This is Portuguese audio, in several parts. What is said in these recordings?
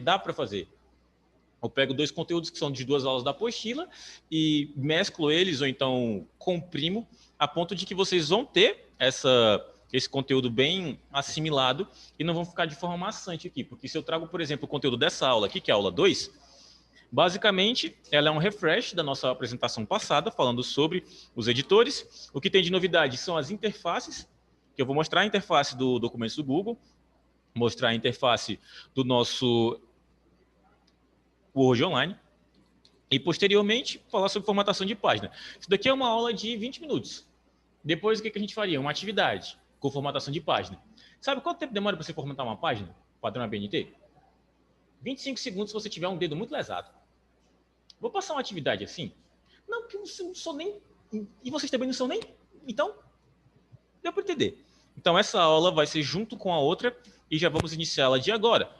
dá para fazer. Eu pego 2 conteúdos que são de 2 aulas da apostila e mesclo eles, ou então comprimo, a ponto de que vocês vão ter esse conteúdo bem assimilado e não vão ficar de forma maçante aqui. Porque se eu trago, por exemplo, o conteúdo dessa aula aqui, que é a aula 2, basicamente, ela é um refresh da nossa apresentação passada, falando sobre os editores. O que tem de novidade são as interfaces, que eu vou mostrar a interface do Documentos do Google, mostrar a interface do nosso Word Online e, posteriormente, falar sobre formatação de página. Isso daqui é uma aula de 20 minutos. Depois, o que a gente faria? Uma atividade com formatação de página. Sabe quanto tempo demora para você formatar uma página? Padrão ABNT? 25 segundos se você tiver um dedo muito lesado. Vou passar uma atividade assim? Não, porque eu não sou nem... E vocês também não são nem... Então, deu para entender. Então, essa aula vai ser junto com a outra e já vamos iniciá-la de agora.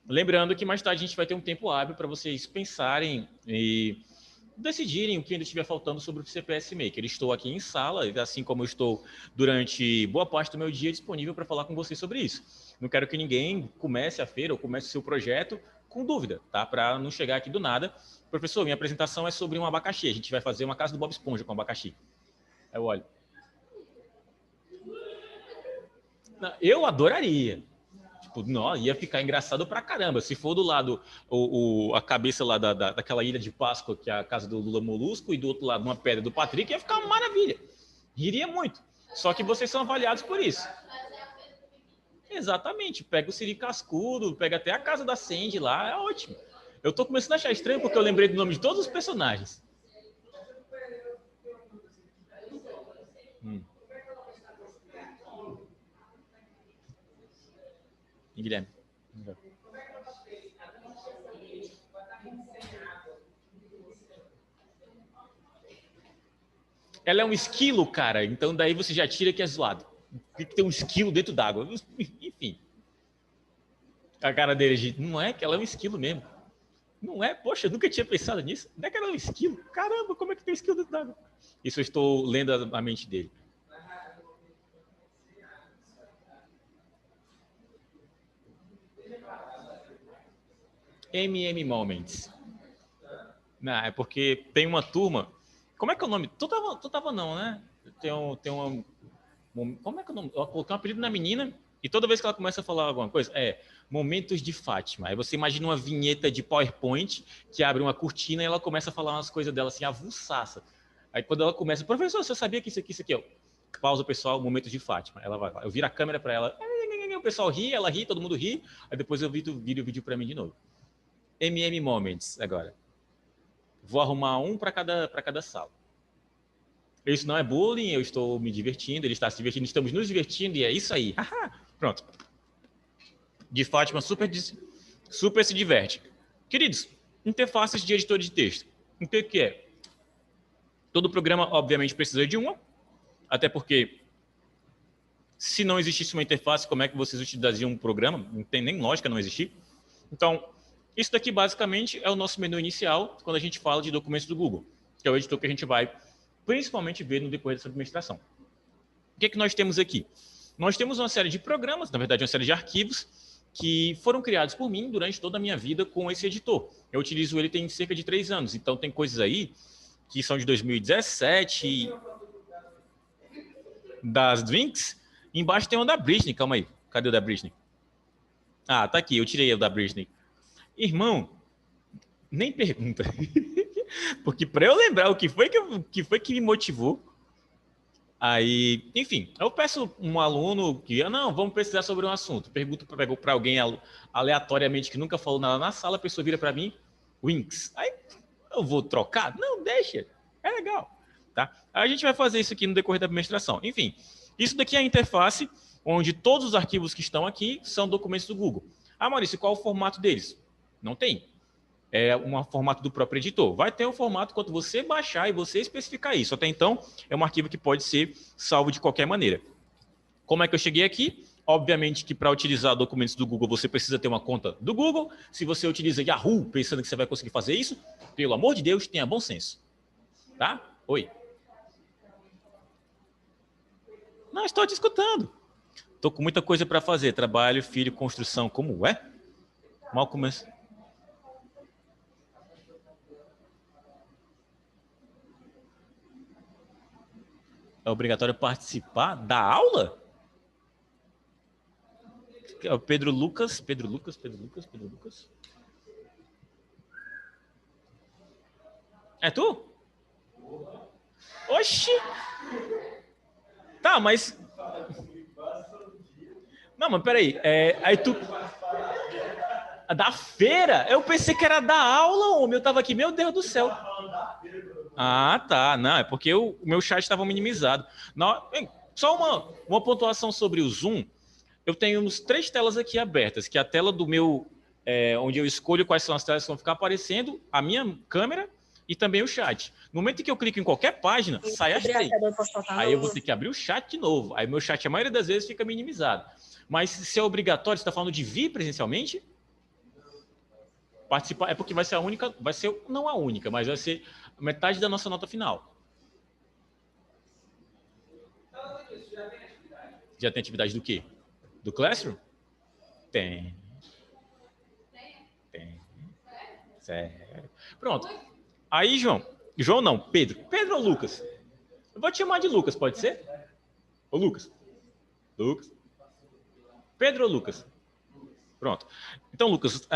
Lembrando que mais tarde a gente vai ter um tempo hábil para vocês pensarem e decidirem o que ainda estiver faltando sobre o CPS Maker. Estou aqui em sala, assim como eu estou durante boa parte do meu dia disponível para falar com vocês sobre isso. Não quero que ninguém comece a feira ou comece o seu projeto com dúvida, tá? Para não chegar aqui do nada. Professor, minha apresentação é sobre um abacaxi. A gente vai fazer uma casa do Bob Esponja com abacaxi. Eu olho. Eu adoraria. Tipo, não, ia ficar engraçado pra caramba. Se for do lado a cabeça lá daquela ilha de Páscoa, que é a casa do Lula Molusco, e do outro lado uma pedra do Patrick, ia ficar uma maravilha. Riria muito. Só que vocês são avaliados por isso. Exatamente. Pega o Siri Cascudo, pega até a casa da Sandy lá, é ótimo. Eu tô começando a achar estranho porque eu lembrei do nome de todos os personagens. Guilherme. Ela é um esquilo, cara. Então daí você já tira que é zoado. Tem que ter um esquilo dentro d'água. Enfim. A cara dele, gente, não é que ela é um esquilo mesmo. Não é? Poxa, eu nunca tinha pensado nisso. Não é que ela é um esquilo? Caramba, como é que tem um esquilo dentro d'água? Isso eu estou lendo a mente dele. Moments. Não, é porque tem uma turma. Como é que é o nome? Tu tava não, né? Tem uma. Como é que é o nome? Eu coloquei um apelido na menina e toda vez que ela começa a falar alguma coisa, Momentos de Fátima. Aí você imagina uma vinheta de PowerPoint que abre uma cortina e ela começa a falar umas coisas dela assim, avulsaça. Aí quando ela começa, professor, você sabia que isso aqui, ó. Pausa, pessoal, Momentos de Fátima. Ela vai, eu viro a câmera para ela, o pessoal ri, ela ri, todo mundo ri. Aí depois eu viro o vídeo para mim de novo. Moments agora. Vou arrumar um para cada sala. Isso não é bullying, eu estou me divertindo, ele está se divertindo, estamos nos divertindo e é isso aí. Pronto. De Fátima super se diverte. Queridos, interfaces de editor de texto. O que é? Todo programa, obviamente, precisa de uma, até porque se não existisse uma interface, como é que vocês utilizariam um programa? Não tem nem lógica não existir. Então, isso daqui basicamente é o nosso menu inicial quando a gente fala de documentos do Google, que é o editor que a gente vai principalmente ver no decorrer dessa administração. O que nós temos aqui? Nós temos uma série de programas, na verdade uma série de arquivos, que foram criados por mim durante toda a minha vida com esse editor. Eu utilizo ele tem cerca de 3 anos, então tem coisas aí que são de 2017, das Drinks. Embaixo tem uma da Britney, calma aí, cadê o da Britney? Ah, tá aqui, eu tirei o da Britney. Irmão, nem pergunta. Porque para eu lembrar o que foi que me motivou, aí, enfim, eu peço um aluno que, não, vamos pesquisar sobre um assunto. Pergunto para alguém aleatoriamente que nunca falou nada na sala, a pessoa vira para mim, Winx. Aí eu vou trocar? Não, deixa. É legal. Tá? Aí a gente vai fazer isso aqui no decorrer da administração. Enfim, isso daqui é a interface onde todos os arquivos que estão aqui são documentos do Google. Ah, Maurício, qual o formato deles? Não tem. É um formato do próprio editor. Vai ter um formato quando você baixar e você especificar isso. Até então, é um arquivo que pode ser salvo de qualquer maneira. Como é que eu cheguei aqui? Obviamente que para utilizar documentos do Google, você precisa ter uma conta do Google. Se você utiliza Yahoo pensando que você vai conseguir fazer isso, pelo amor de Deus, tenha bom senso. Tá? Oi. Não, estou te escutando. Estou com muita coisa para fazer. Trabalho, filho, construção, como é? Mal começou. É obrigatório participar da aula? Pedro Lucas. É tu? Oxi! Tá, mas... Não, mas peraí. Aí tu... Da feira? Eu pensei que era da aula, homem. Eu tava aqui, meu Deus do céu. Ah, tá. Não, é porque o meu chat estava minimizado. Não, só uma pontuação sobre o Zoom. Eu tenho uns 3 telas aqui abertas, que é a tela do meu... onde eu escolho quais são as telas que vão ficar aparecendo, a minha câmera e também o chat. No momento em que eu clico em qualquer página, sai as 3. Aí eu vou ter que abrir o chat de novo. Aí meu chat, a maioria das vezes, fica minimizado. Mas se é obrigatório, você está falando de vir presencialmente? Participar, é porque vai ser a única, vai ser, não a única, mas vai ser metade da nossa nota final. Já tem atividade do quê? Do Classroom? Tem. Sério. Pronto. Aí, João não, Pedro ou Lucas? Eu vou te chamar de Lucas, pode ser? Ô, Lucas. Pedro ou Lucas? Pronto. Então, Lucas,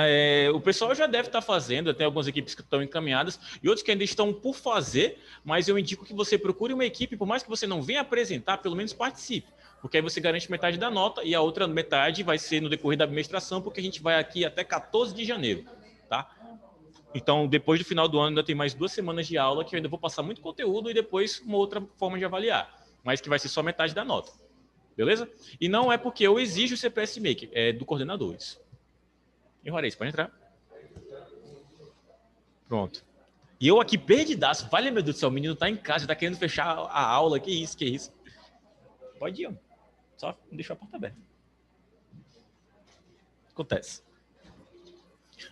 o pessoal já deve estar fazendo, tem algumas equipes que estão encaminhadas e outros que ainda estão por fazer, mas eu indico que você procure uma equipe, por mais que você não venha apresentar, pelo menos participe, porque aí você garante metade da nota e a outra metade vai ser no decorrer da administração, porque a gente vai aqui até 14 de janeiro, tá? Então, depois do final do ano, ainda tem mais 2 semanas de aula que eu ainda vou passar muito conteúdo e depois uma outra forma de avaliar, mas que vai ser só metade da nota. Beleza? E não é porque eu exijo o CPS Maker, é do coordenador isso. E Juarez, pode entrar. Pronto. E eu aqui perdidaço. Vale, meu Deus do céu, o menino tá em casa, tá querendo fechar a aula. Que isso? Pode ir, ó. Só deixar a porta aberta. Acontece.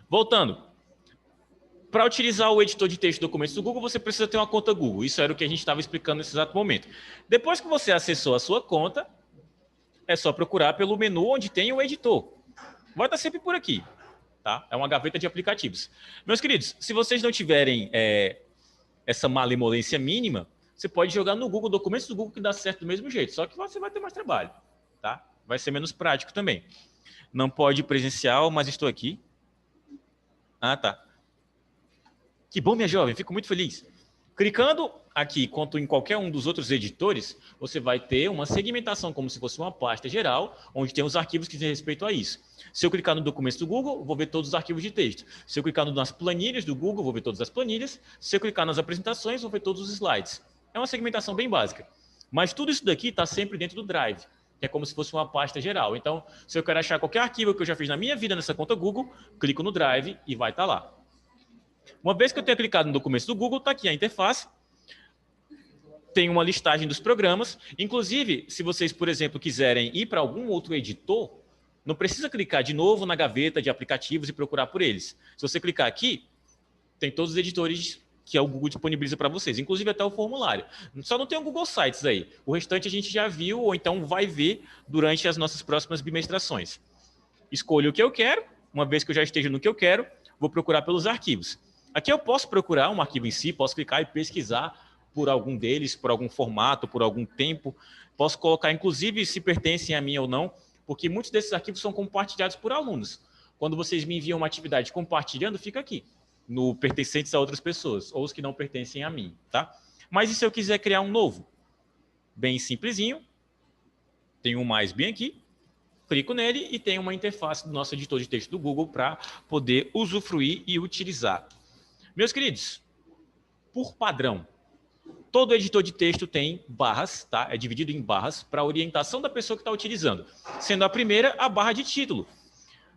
Voltando. Para utilizar o editor de texto de documentos do Google, você precisa ter uma conta Google. Isso era o que a gente estava explicando nesse exato momento. Depois que você acessou a sua conta, é só procurar pelo menu onde tem o editor. Vai estar sempre por aqui. Tá? É uma gaveta de aplicativos. Meus queridos, se vocês não tiverem essa malemolência mínima, você pode jogar no Google, documentos do Google, que dá certo do mesmo jeito, só que você vai ter mais trabalho. Tá? Vai ser menos prático também. Não pode presencial, mas estou aqui. Ah, tá. Que bom, minha jovem, fico muito feliz. Clicando aqui, quanto em qualquer um dos outros editores, você vai ter uma segmentação, como se fosse uma pasta geral, onde tem os arquivos que dizem respeito a isso. Se eu clicar no documentos do Google, vou ver todos os arquivos de texto. Se eu clicar nas planilhas do Google, vou ver todas as planilhas. Se eu clicar nas apresentações, vou ver todos os slides. É uma segmentação bem básica. Mas tudo isso daqui está sempre dentro do Drive, que é como se fosse uma pasta geral. Então, se eu quero achar qualquer arquivo que eu já fiz na minha vida nessa conta Google, clico no Drive e vai estar lá. Uma vez que eu tenha clicado no documento do Google, está aqui a interface. Tem uma listagem dos programas. Inclusive, se vocês, por exemplo, quiserem ir para algum outro editor, não precisa clicar de novo na gaveta de aplicativos e procurar por eles. Se você clicar aqui, tem todos os editores que o Google disponibiliza para vocês, inclusive até o formulário. Só não tem o Google Sites aí. O restante a gente já viu ou então vai ver durante as nossas próximas bimestrações. Escolho o que eu quero. Uma vez que eu já esteja no que eu quero, vou procurar pelos arquivos. Aqui eu posso procurar um arquivo em si, posso clicar e pesquisar por algum deles, por algum formato, por algum tempo. Posso colocar, inclusive, se pertencem a mim ou não, porque muitos desses arquivos são compartilhados por alunos. Quando vocês me enviam uma atividade compartilhando, fica aqui, no pertencentes a outras pessoas, ou os que não pertencem a mim, tá? Mas e se eu quiser criar um novo? Bem simplesinho. Tem um mais bem aqui. Clico nele e tem uma interface do nosso editor de texto do Google para poder usufruir e utilizar. Meus queridos, por padrão, todo editor de texto tem barras, tá? É dividido em barras para orientação da pessoa que está utilizando. Sendo a primeira, a barra de título.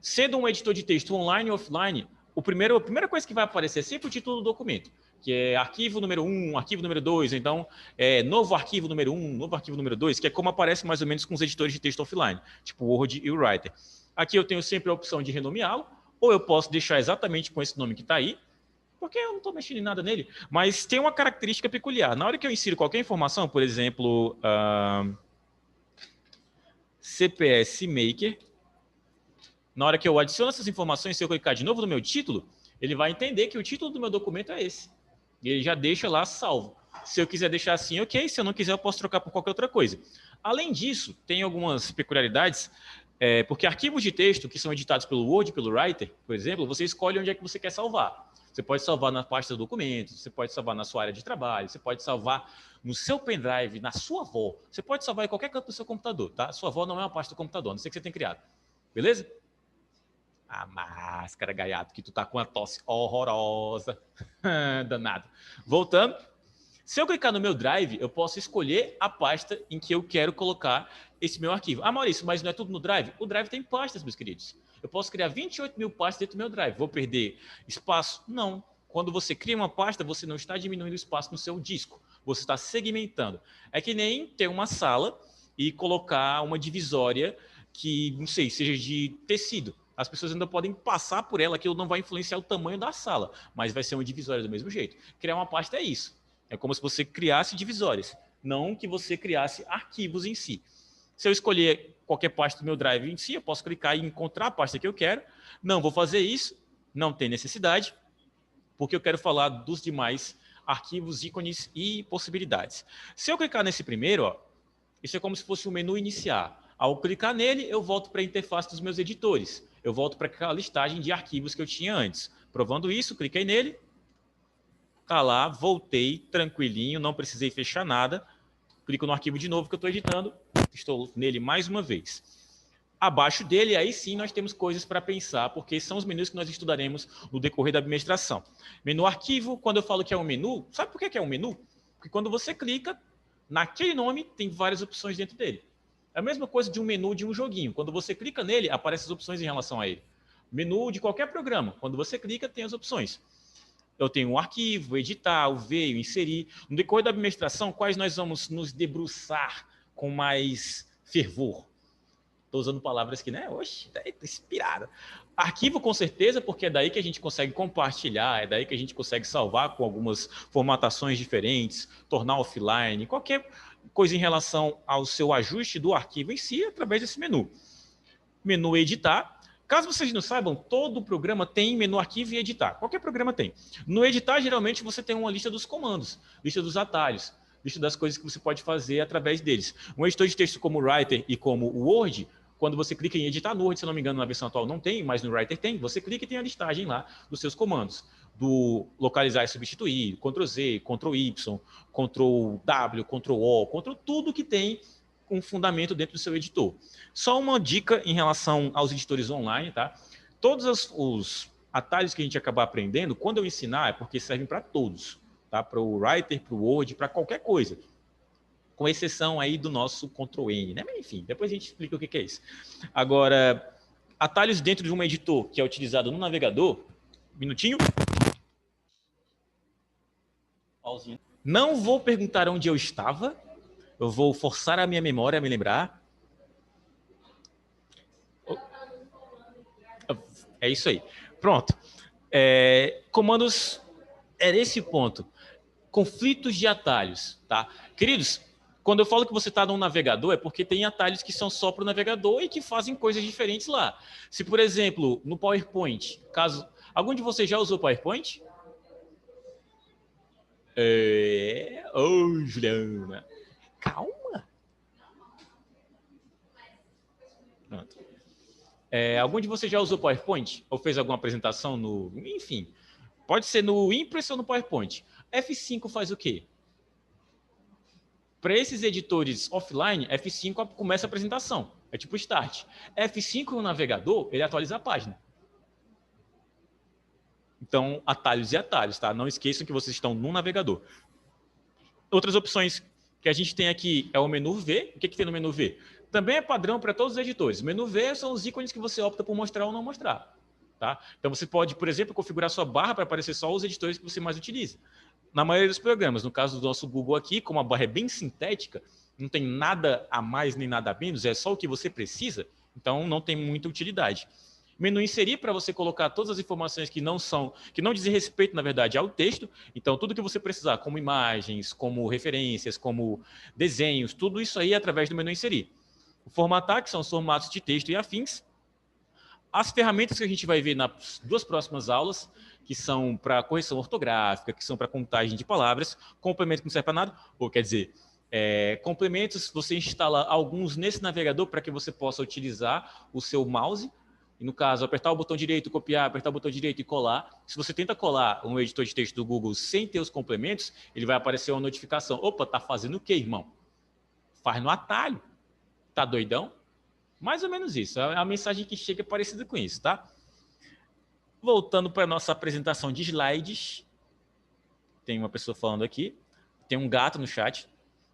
Sendo um editor de texto online e offline, a primeira coisa que vai aparecer é sempre o título do documento, que é arquivo número 1, arquivo número 2, então novo arquivo número 1, novo arquivo número 2, que é como aparece mais ou menos com os editores de texto offline, tipo o Word e o Writer. Aqui eu tenho sempre a opção de renomeá-lo, ou eu posso deixar exatamente com esse nome que está aí, porque eu não estou mexendo em nada nele, mas tem uma característica peculiar. Na hora que eu insiro qualquer informação, por exemplo, CPS Maker, Na hora que eu adiciono essas informações, se eu clicar de novo no meu título, ele vai entender que o título do meu documento é esse. E ele já deixa lá salvo. Se eu quiser deixar assim, ok. Se eu não quiser, eu posso trocar por qualquer outra coisa. Além disso, tem algumas peculiaridades, porque arquivos de texto que são editados pelo Word e pelo Writer, por exemplo, você escolhe onde é que você quer salvar. Você pode salvar na pasta do documento, você pode salvar na sua área de trabalho, você pode salvar no seu pendrive, na sua avó. Você pode salvar em qualquer canto do seu computador, tá? Sua avó não é uma pasta do computador, a não ser que você tenha criado. Beleza? A máscara, gaiato, que tu tá com uma tosse horrorosa. Danado. Voltando. Se eu clicar no meu Drive, eu posso escolher a pasta em que eu quero colocar esse meu arquivo. Ah, Maurício, mas não é tudo no Drive? O Drive tem pastas, meus queridos. Eu posso criar 28 mil pastas dentro do meu Drive. Vou perder espaço? Não. Quando você cria uma pasta, você não está diminuindo o espaço no seu disco. Você está segmentando. É que nem ter uma sala e colocar uma divisória que, não sei, seja de tecido. As pessoas ainda podem passar por ela, aquilo não vai influenciar o tamanho da sala, mas vai ser uma divisória do mesmo jeito. Criar uma pasta é isso. É como se você criasse divisórias, não que você criasse arquivos em si. Se eu escolher qualquer pasta do meu Drive em si, eu posso clicar e encontrar a pasta que eu quero. Não vou fazer isso, não tem necessidade, porque eu quero falar dos demais arquivos, ícones e possibilidades. Se eu clicar nesse primeiro, ó, isso é como se fosse o menu iniciar. Ao clicar nele, eu volto para a interface dos meus editores. Eu volto para aquela listagem de arquivos que eu tinha antes. Provando isso, cliquei nele. Tá lá, voltei tranquilinho, não precisei fechar nada. Clico no arquivo de novo que eu estou editando. Estou nele mais uma vez. Abaixo dele, aí sim, nós temos coisas para pensar, porque são os menus que nós estudaremos no decorrer da administração. Menu arquivo, quando eu falo que é um menu, sabe por que é um menu? Porque quando você clica, naquele nome tem várias opções dentro dele. É a mesma coisa de um menu de um joguinho. Quando você clica nele, aparecem as opções em relação a ele. Menu de qualquer programa. Quando você clica, tem as opções. Eu tenho um arquivo, editar, o veio, inserir. No decorrer da administração, quais nós vamos nos debruçar com mais fervor? Estou usando palavras que, né? Oxe, tá inspirada. Arquivo, com certeza, porque é daí que a gente consegue compartilhar, é daí que a gente consegue salvar com algumas formatações diferentes, tornar offline, qualquer coisa em relação ao seu ajuste do arquivo em si, através desse menu. Menu editar. Caso vocês não saibam, todo programa tem menu arquivo e editar. Qualquer programa tem. No editar, geralmente, você tem uma lista dos comandos, lista dos atalhos, lista das coisas que você pode fazer através deles. Um editor de texto como o Writer e como o Word, quando você clica em editar no Word, se não me engano, na versão atual não tem, mas no Writer tem, você clica e tem a listagem lá dos seus comandos. Do localizar e substituir, Ctrl Z, Ctrl Y, Ctrl W, Ctrl O, Ctrl tudo que tem um fundamento dentro do seu editor. Só uma dica em relação aos editores online, tá? Todos os atalhos que a gente acabar aprendendo, quando eu ensinar, é porque servem para todos, tá? Para o Writer, para o Word, para qualquer coisa. Com exceção aí do nosso Ctrl N, né? Mas, enfim, depois a gente explica o que é isso. Agora, atalhos dentro de um editor que é utilizado no navegador, minutinho. Não vou perguntar onde eu estava, eu vou forçar a minha memória a me lembrar. É isso aí. Pronto. Comandos é esse ponto. Conflitos de atalhos, tá? Queridos, quando eu falo que você está num navegador, é porque tem atalhos que são só para o navegador e que fazem coisas diferentes lá. Se, por exemplo, no PowerPoint, caso... Algum de vocês já usou PowerPoint? Juliana. Calma. Pronto. Algum de vocês já usou PowerPoint? Ou fez alguma apresentação no... Enfim, pode ser no Impress ou no PowerPoint. F5 faz o quê? Para esses editores offline, F5 começa a apresentação. É tipo Start. F5 no navegador, ele atualiza a página. Então, atalhos e atalhos, tá? Não esqueçam que vocês estão no navegador. Outras opções que a gente tem aqui é o menu V. O que tem no menu V? Também é padrão para todos os editores. O menu V são os ícones que você opta por mostrar ou não mostrar. Tá? Então, você pode, por exemplo, configurar sua barra para aparecer só os editores que você mais utiliza. Na maioria dos programas, no caso do nosso Google aqui, como a barra é bem sintética, não tem nada a mais nem nada a menos, é só o que você precisa, então não tem muita utilidade. Menu inserir para você colocar todas as informações que não dizem respeito, na verdade, ao texto. Então, tudo que você precisar, como imagens, como referências, como desenhos, tudo isso aí é através do menu inserir. O formatar, que são os formatos de texto e afins. As ferramentas que a gente vai ver nas 2 próximas aulas, que são para correção ortográfica, que são para contagem de palavras, complemento que não serve para nada, ou quer dizer, complementos, você instala alguns nesse navegador para que você possa utilizar o seu mouse, e no caso, apertar o botão direito, copiar, apertar o botão direito e colar. Se você tenta colar um editor de texto do Google sem ter os complementos, ele vai aparecer uma notificação. Opa, tá fazendo o quê, irmão? Faz no atalho. Tá doidão? Mais ou menos isso. A mensagem que chega é parecida com isso, tá? Voltando para a nossa apresentação de slides. Tem uma pessoa falando aqui. Tem um gato no chat.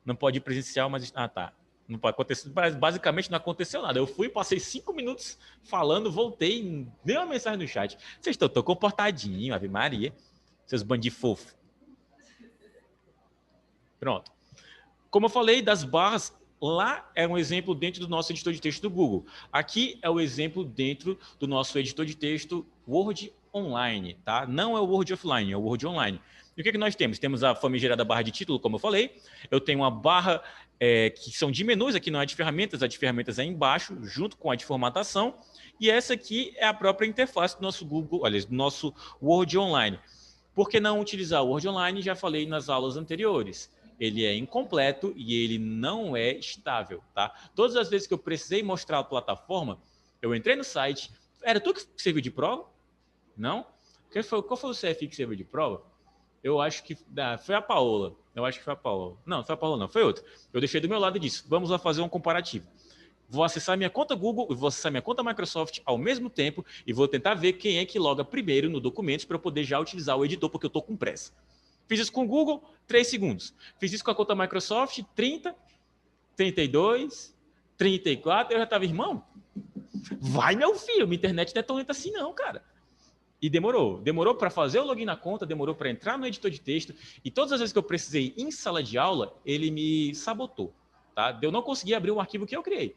Não pode ir presencial, mas... Ah, tá. Não pode acontecer. Basicamente não aconteceu nada. Eu fui, passei 5 minutos falando, voltei, dei uma mensagem no chat. Vocês estão tão comportadinhos, Ave Maria. Seus bandidos fofos. Pronto. Como eu falei, das barras... Lá é um exemplo dentro do nosso editor de texto do Google. Aqui é o exemplo dentro do nosso editor de texto Word Online, tá? Não é o Word Offline, é o Word Online. E o que nós temos? Temos a famigerada barra de título, como eu falei. Eu tenho uma barra que são de menus, aqui não é de ferramentas, a de ferramentas é embaixo, junto com a de formatação. E essa aqui é a própria interface do nosso Google, olha, do nosso Word Online. Por que não utilizar o Word Online? Já falei nas aulas anteriores. Ele é incompleto e ele não é estável, tá? Todas as vezes que eu precisei mostrar a plataforma, eu entrei no site. Era tu que serviu de prova? Não? Qual foi o CFI que serviu de prova? Eu acho que foi a Paola. Eu acho que foi a Paola. Não, foi a Paola, não. Foi outra. Eu deixei do meu lado e disse, vamos lá fazer um comparativo. Vou acessar minha conta Google e vou acessar minha conta Microsoft ao mesmo tempo e vou tentar ver quem é que loga primeiro no Documentos para eu poder já utilizar o editor, porque eu estou com pressa. Fiz isso com o Google, 3 segundos. Fiz isso com a conta Microsoft, 30, 32, 34. Eu já estava, irmão, vai, meu filho, minha internet não é tão lenta assim não, cara. E demorou. Demorou para fazer o login na conta, demorou para entrar no editor de texto. E todas as vezes que eu precisei em sala de aula, ele me sabotou. Tá? Eu não consegui abrir o arquivo que eu criei.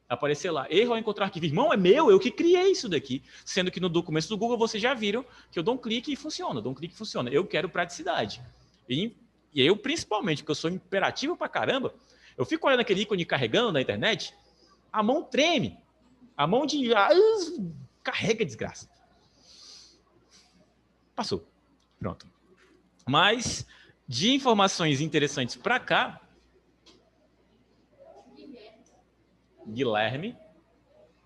Aparecer lá, erro ao encontrar arquivo. Irmão, é meu, eu que criei isso daqui. Sendo que no documento do Google vocês já viram que eu dou um clique e funciona. Dou um clique e funciona. Eu quero praticidade. E eu, principalmente, porque eu sou imperativo pra caramba, eu fico olhando aquele ícone carregando na internet, a mão treme. A mão de... carrega, desgraça. Passou. Pronto. Mas, de informações interessantes para cá, Guilherme,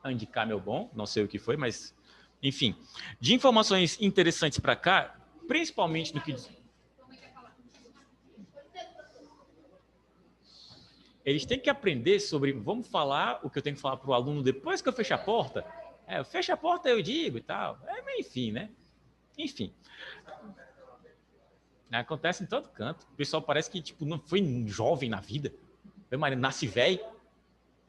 indicar meu bom, não sei o que foi, mas, enfim, de informações interessantes para cá, principalmente no que... Eles têm que aprender sobre... Vamos falar o que eu tenho que falar para o aluno depois que eu fecho a porta? Eu fecho a porta, eu digo e tal. Enfim, né? Enfim. Acontece em todo canto. O pessoal parece que tipo, não foi jovem na vida. Nasce velho.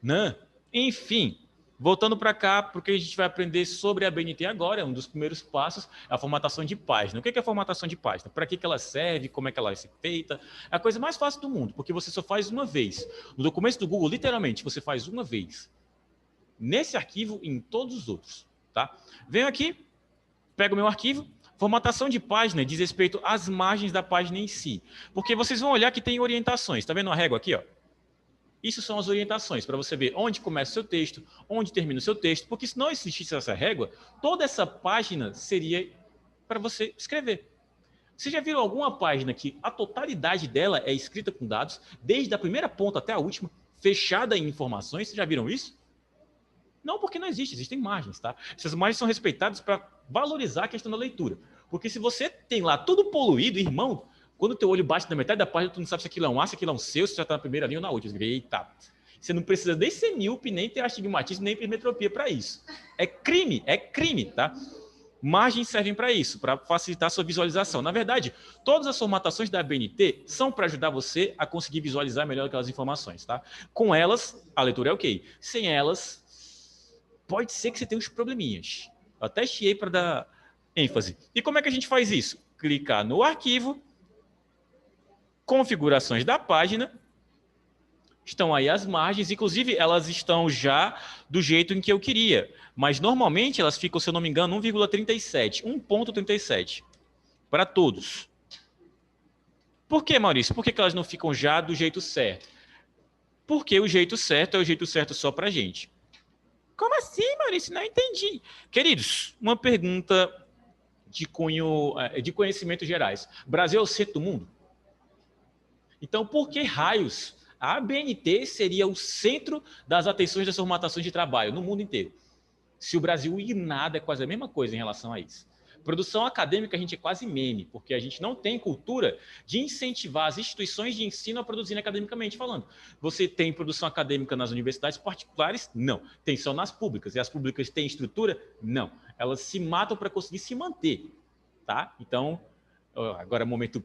Não. Enfim, voltando para cá, porque a gente vai aprender sobre a BNT agora, um dos primeiros passos, a formatação de página. O que é a formatação de página? Para que ela serve? Como é que ela é feita? É a coisa mais fácil do mundo, porque você só faz uma vez. No documento do Google, literalmente, você faz uma vez. Nesse arquivo e em todos os outros. Tá? Venho aqui, pego o meu arquivo. Formatação de página diz respeito às margens da página em si. Porque vocês vão olhar que tem orientações. Está vendo a régua aqui? Ó? Isso são as orientações, para você ver onde começa o seu texto, onde termina o seu texto. Porque se não existisse essa régua, toda essa página seria para você escrever. Você já viram alguma página que a totalidade dela é escrita com dados, desde a primeira ponta até a última, fechada em informações? Vocês já viram isso? Não, porque não existe, existem margens, tá? Essas margens são respeitadas para valorizar a questão da leitura. Porque se você tem lá tudo poluído, irmão, quando o teu olho bate na metade da página, tu não sabe se aquilo é um A, se aquilo é um C, se já está na primeira linha ou na última. Eita, você não precisa nem ser míope, nem ter astigmatismo, nem hipermetropia para isso. É crime, tá? Margens servem para isso, para facilitar a sua visualização. Na verdade, todas as formatações da ABNT são para ajudar você a conseguir visualizar melhor aquelas informações, tá? Com elas, a leitura é ok. Sem elas, pode ser que você tenha uns probleminhas. Eu até chiei para dar ênfase. E como é que a gente faz isso? Clicar no arquivo, configurações da página, estão aí as margens, inclusive elas estão já do jeito em que eu queria, mas normalmente elas ficam, se eu não me engano, 1,37, 1,37 para todos. Por que, Maurício? Por que elas não ficam já do jeito certo? Porque o jeito certo é o jeito certo só para a gente. Como assim, Maurício? Não entendi. Queridos, uma pergunta de cunho, de conhecimentos gerais. Brasil é o centro do mundo? Então, por que raios a ABNT seria o centro das atenções das formatações de trabalho no mundo inteiro? Se o Brasil e nada é quase a mesma coisa em relação a isso. Produção acadêmica a gente é quase meme, porque a gente não tem cultura de incentivar as instituições de ensino a produzirem academicamente falando. Você tem produção acadêmica nas universidades particulares? Não. Tem só nas públicas. E as públicas têm estrutura? Não. Elas se matam para conseguir se manter. Tá? Então, agora é o momento...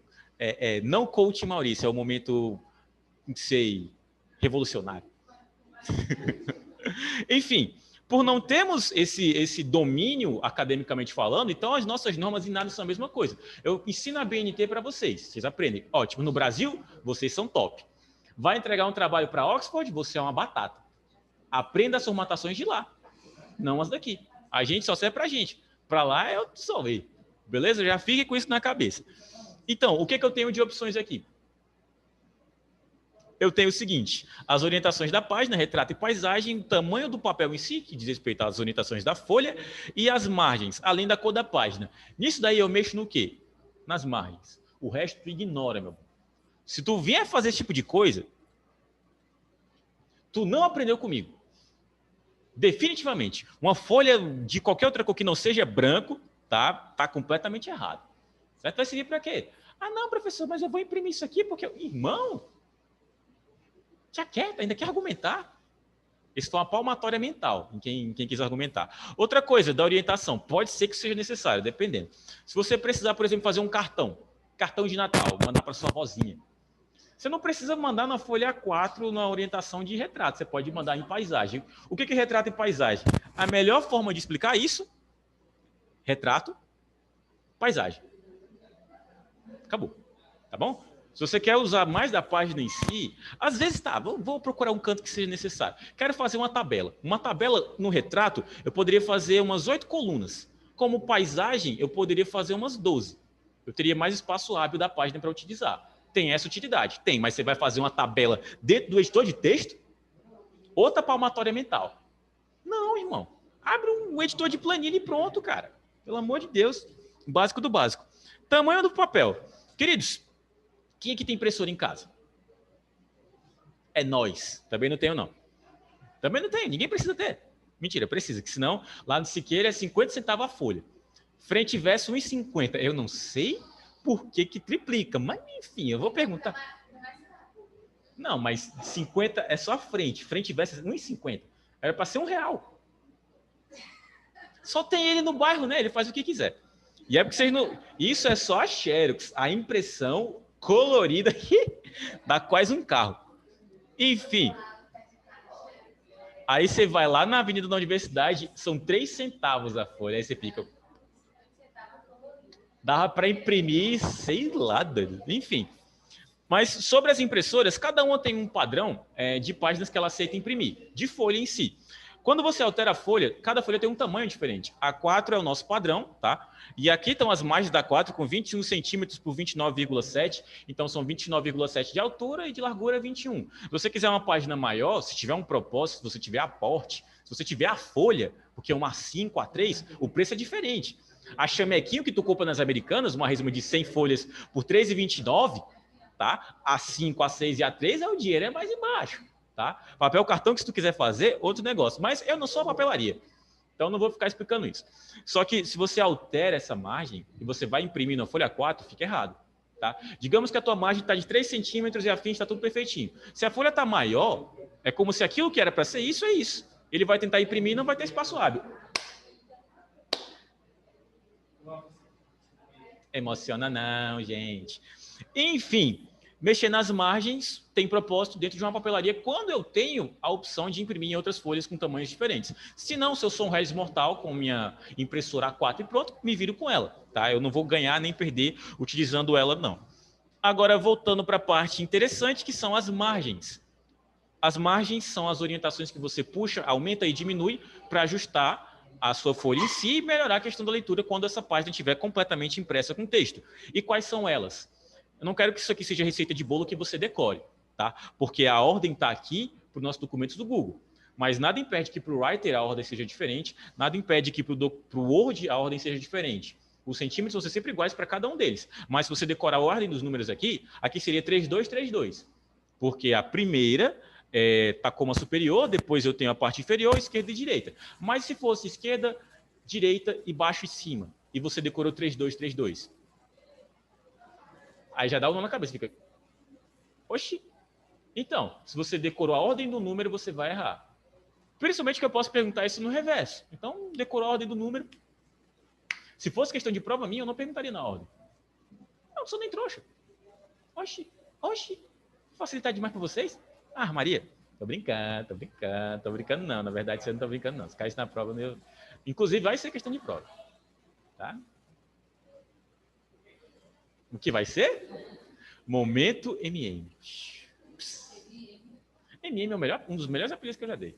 não coach Maurício, é o momento, não sei, revolucionário. Enfim... Por não termos esse domínio academicamente falando, então as nossas normas e nada são a mesma coisa. Eu ensino a BNT para vocês aprendem. Ótimo, no Brasil, vocês são top. Vai entregar um trabalho para Oxford, você é uma batata. Aprenda as formatações de lá, não as daqui. A gente só serve para a gente. Para lá é o dissolver. Beleza? Já fique com isso na cabeça. Então, o que eu tenho de opções aqui? Eu tenho o seguinte, as orientações da página, retrato e paisagem, o tamanho do papel em si, que diz respeito às orientações da folha, e as margens, além da cor da página. Nisso daí eu mexo no quê? Nas margens. O resto tu ignora, meu. Se tu vier fazer esse tipo de coisa, tu não aprendeu comigo. Definitivamente. Uma folha de qualquer outra cor que não seja branco, tá completamente errado. Certo? Vai servir para quê? Ah, não, professor, mas eu vou imprimir isso aqui porque... Irmão... Já quer, ainda quer argumentar. Isso foi uma palmatória mental, em quem quis argumentar. Outra coisa, da orientação, pode ser que seja necessário, dependendo. Se você precisar, por exemplo, fazer um cartão de Natal, mandar para sua vozinha. Você não precisa mandar na folha A4 na orientação de retrato, você pode mandar em paisagem. O que é retrato e paisagem? A melhor forma de explicar isso, retrato, paisagem. Acabou, tá bom? Se você quer usar mais da página em si, às vezes vou procurar um canto que seja necessário. Quero fazer uma tabela. Uma tabela no retrato, eu poderia fazer umas 8 colunas. Como paisagem, eu poderia fazer umas 12. Eu teria mais espaço hábil da página para utilizar. Tem essa utilidade? Tem, mas você vai fazer uma tabela dentro do editor de texto? Outra palmatória mental. Não, irmão. Abre um editor de planilha e pronto, cara. Pelo amor de Deus. Básico do básico. Tamanho do papel. Queridos, quem aqui tem impressora em casa? É nós. Também não tenho, não. Também não tenho. Ninguém precisa ter. Mentira, precisa. Que senão, lá no Siqueira é 50 centavos a folha. Frente e verso, 1,50. Eu não sei por que triplica. Mas, enfim, eu vou perguntar. Não, mas 50 é só a frente. Frente e verso é 1,50. Era para ser R$1. Só tem ele no bairro, né? Ele faz o que quiser. E é porque vocês não... Isso é só a Xerox. A impressão... colorida que dá quase um carro. Enfim. Aí você vai lá na Avenida da Universidade, são 3 centavos a folha. Aí você fica... Dava para imprimir, sei lá, enfim. Mas sobre as impressoras, cada uma tem um padrão de páginas que ela aceita imprimir, de folha em si. Quando você altera a folha, cada folha tem um tamanho diferente. A 4 é o nosso padrão, tá? E aqui estão as margens da 4 com 21 centímetros por 29,7. Então, são 29,7 de altura e de largura 21. Se você quiser uma página maior, se tiver um propósito, se você tiver aporte, se você tiver a folha, porque uma A5, A3, o preço é diferente. A chamequinho que tu compra nas Americanas, uma resma de 100 folhas por R$ 3,29, tá? A5, A6 e A3 o dinheiro é mais embaixo. Tá? Papel cartão que se tu quiser fazer, outro negócio. Mas eu não sou a papelaria. Então não vou ficar explicando isso. Só que se você altera essa margem e você vai imprimir na folha 4, fica errado. Tá? Digamos que a tua margem está de 3 centímetros e a frente está tudo perfeitinho. Se a folha está maior, é como se aquilo que era para ser isso é isso. Ele vai tentar imprimir e não vai ter espaço hábil. Emociona não, gente. Enfim... Mexer nas margens tem propósito dentro de uma papelaria quando eu tenho a opção de imprimir em outras folhas com tamanhos diferentes. Se não, se eu sou um Regis mortal com minha impressora A4 e pronto, me viro com ela. Tá? Eu não vou ganhar nem perder utilizando ela, não. Agora, voltando para a parte interessante, que são as margens. As margens são as orientações que você puxa, aumenta e diminui para ajustar a sua folha em si e melhorar a questão da leitura quando essa página estiver completamente impressa com texto. E quais são elas? Eu não quero que isso aqui seja receita de bolo que você decore, tá? Porque a ordem está aqui para os nossos documentos do Google. Mas nada impede que para o Writer a ordem seja diferente, nada impede que para o Word a ordem seja diferente. Os centímetros vão ser sempre iguais para cada um deles. Mas se você decorar a ordem dos números aqui, aqui seria 3232. Porque a primeira está como a superior, depois eu tenho a parte inferior, esquerda e direita. Mas se fosse esquerda, direita e baixo e cima, e você decorou 3232, aí já dá o nó na cabeça, fica... Oxi! Então, se você decorou a ordem do número, você vai errar. Principalmente que eu posso perguntar isso no reverso. Então, decorou a ordem do número. Se fosse questão de prova minha, eu não perguntaria na ordem. Não sou nem trouxa. Oxi, facilitar demais para vocês? Ah, Maria, tô brincando não. Na verdade, você não tá brincando não. Se cair isso na prova, meu... Inclusive, vai ser questão de prova. Tá? O que vai ser? Momento MM. MM é um dos melhores apelidos que eu já dei.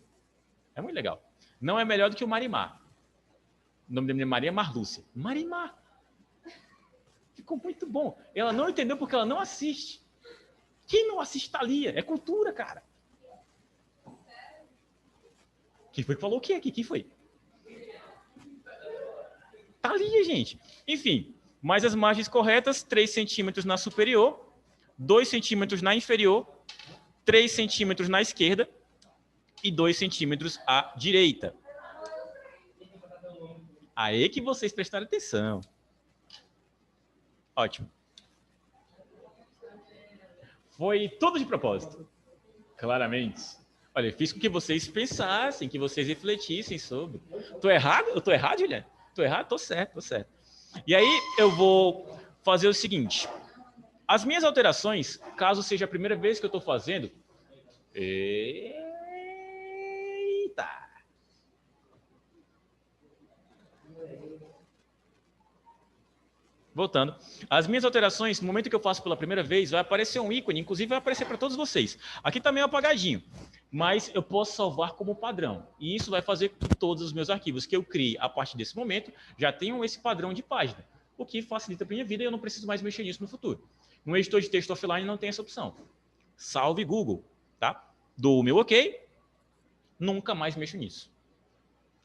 É muito legal. Não é melhor do que o Marimar. O nome da minha Maria é Marlúcia. Marimar. Ficou muito bom. Ela não entendeu porque ela não assiste. Quem não assiste Thalia? É cultura, cara. Quem foi que falou o que aqui? Quem foi? Thalia, gente. Enfim, mas as margens corretas, 3 centímetros na superior, 2 centímetros na inferior, 3 centímetros na esquerda e 2 centímetros à direita. Aí que vocês prestaram atenção. Ótimo. Foi tudo de propósito. Claramente. Olha, eu fiz com que vocês pensassem, que vocês refletissem sobre. Tô errado? Eu tô errado, Juliana? Tô errado? Tô certo. E aí eu vou fazer o seguinte. As minhas alterações, caso seja a primeira vez que eu estou fazendo... Eita! Voltando. As minhas alterações, no momento que eu faço pela primeira vez, vai aparecer um ícone, inclusive vai aparecer para todos vocês. Aqui está meio apagadinho, mas eu posso salvar como padrão. E isso vai fazer com que todos os meus arquivos que eu criei a partir desse momento já tenham esse padrão de página, o que facilita a minha vida e eu não preciso mais mexer nisso no futuro. No editor de texto offline não tem essa opção. Salve Google, tá? Dou o meu ok, nunca mais mexo nisso.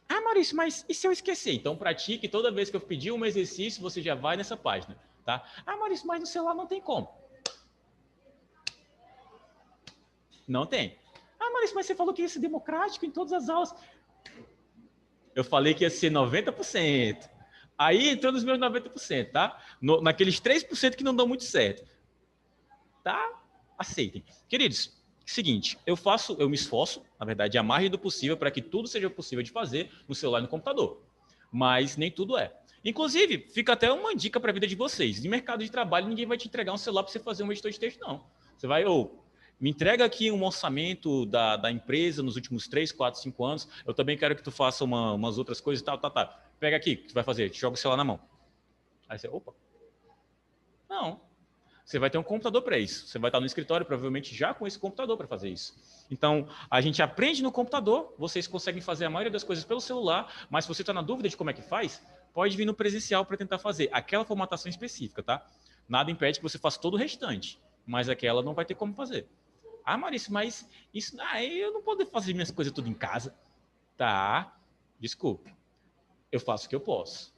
Ah, Maurício, mas e se eu esquecer? Então, pratique. Toda vez que eu pedir um exercício, você já vai nessa página, tá? Ah, Maurício, mas no celular não tem como. Não tem. Ah, Maurício, mas você falou que ia ser democrático em todas as aulas. Eu falei que ia ser 90%. Aí entrou nos meus 90%, tá? Naqueles 3% que não dão muito certo. Tá? Aceitem. Queridos, seguinte, eu me esforço, na verdade, a margem do possível para que tudo seja possível de fazer no celular e no computador. Mas nem tudo é. Inclusive, fica até uma dica para a vida de vocês. Em mercado de trabalho, ninguém vai te entregar um celular para você fazer um editor de texto, não. Você vai, me entrega aqui um orçamento da empresa nos últimos 3, 4, 5 anos. Eu também quero que tu faça umas outras coisas e tal. Pega aqui, o que tu vai fazer? Te joga o celular na mão. Aí você, opa. Não. Você vai ter um computador para isso. Você vai estar no escritório, provavelmente, já com esse computador para fazer isso. Então, a gente aprende no computador, vocês conseguem fazer a maioria das coisas pelo celular, mas se você está na dúvida de como é que faz, pode vir no presencial para tentar fazer aquela formatação específica, tá? Nada impede que você faça todo o restante, mas aquela não vai ter como fazer. Ah, Maurício, mas isso... eu não posso fazer minhas coisas tudo em casa. Tá, desculpe. Eu faço o que eu posso.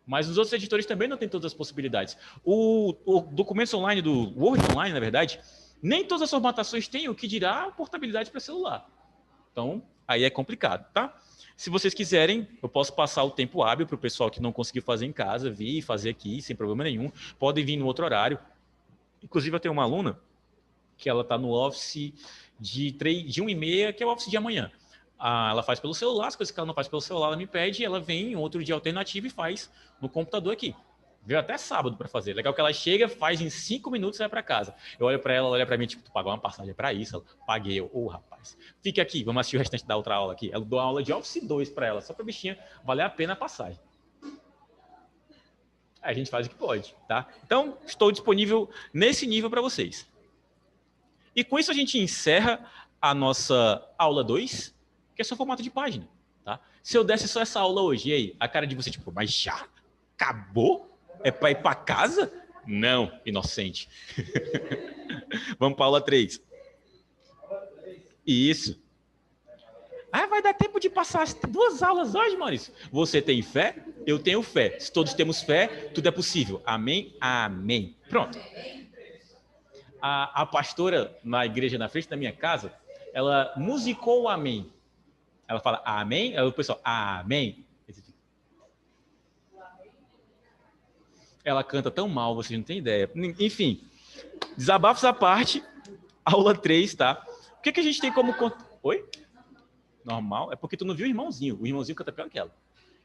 Mas os outros editores também não têm todas as possibilidades. O Documentos Online do Word Online, na verdade, nem todas as formatações têm, o que dirá a portabilidade para celular. Então, aí é complicado, tá? Se vocês quiserem, eu posso passar o tempo hábil para o pessoal que não conseguiu fazer em casa, vir e fazer aqui, sem problema nenhum. Podem vir no outro horário. Inclusive, eu tenho uma aluna que ela está no Office de 1h30, que é o Office de amanhã. Ela faz pelo celular, as coisas que ela não faz pelo celular, ela me pede, e ela vem em outro dia alternativo e faz no computador aqui. Veio até sábado para fazer. Legal que ela chega, faz em 5 minutos e vai para casa. Eu olho para ela, ela olha para mim, tipo, tu pagou uma passagem para isso? Ela, paguei. Eu, rapaz, fique aqui, vamos assistir o restante da outra aula aqui. Ela dou uma aula de Office 2 para ela, só para a bichinha valer a pena a passagem. Aí a gente faz o que pode, tá? Então, estou disponível nesse nível para vocês. E com isso a gente encerra a nossa aula 2, que é só formato de página, tá? Se eu desse só essa aula hoje, e aí? A cara de você, tipo, mas já? Acabou? É para ir para casa? Não, inocente. Vamos para a aula 3. Isso. de passar as 2 aulas hoje, Maurício. Você tem fé? Eu tenho fé. Se todos temos fé, tudo é possível. Amém? Amém. Pronto. A pastora na igreja na frente da minha casa, ela musicou o amém. Ela fala amém, aí o pessoal, amém. Ela canta tão mal, vocês não têm ideia. Enfim, desabafos à parte, aula 3, tá? O que a gente tem como... Oi? Normal? É porque tu não viu o irmãozinho. O irmãozinho canta pior que ela.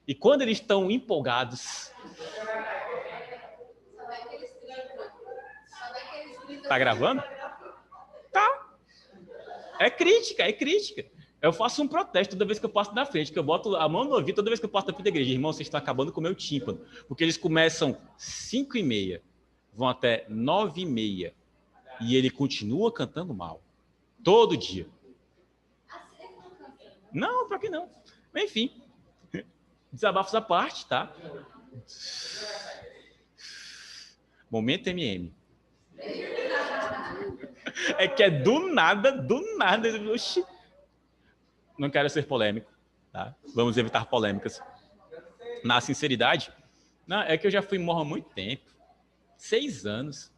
E quando eles estão empolgados... Tá gravando? Tá. É crítica, é crítica. Eu faço um protesto toda vez que eu passo na frente, que eu boto a mão no ouvido toda vez que eu passo na frente da igreja. Irmão, vocês estão acabando com o meu tímpano. Porque eles começam 5h30, vão até 9h30. E ele continua cantando mal. Todo dia. Não, pior que não. Enfim. Desabafos à parte, tá? Momento MM. É que é do nada. Oxi. Não quero ser polêmico, tá? Vamos evitar polêmicas. Na sinceridade, não, é que eu já fui morro há muito tempo. 6 anos.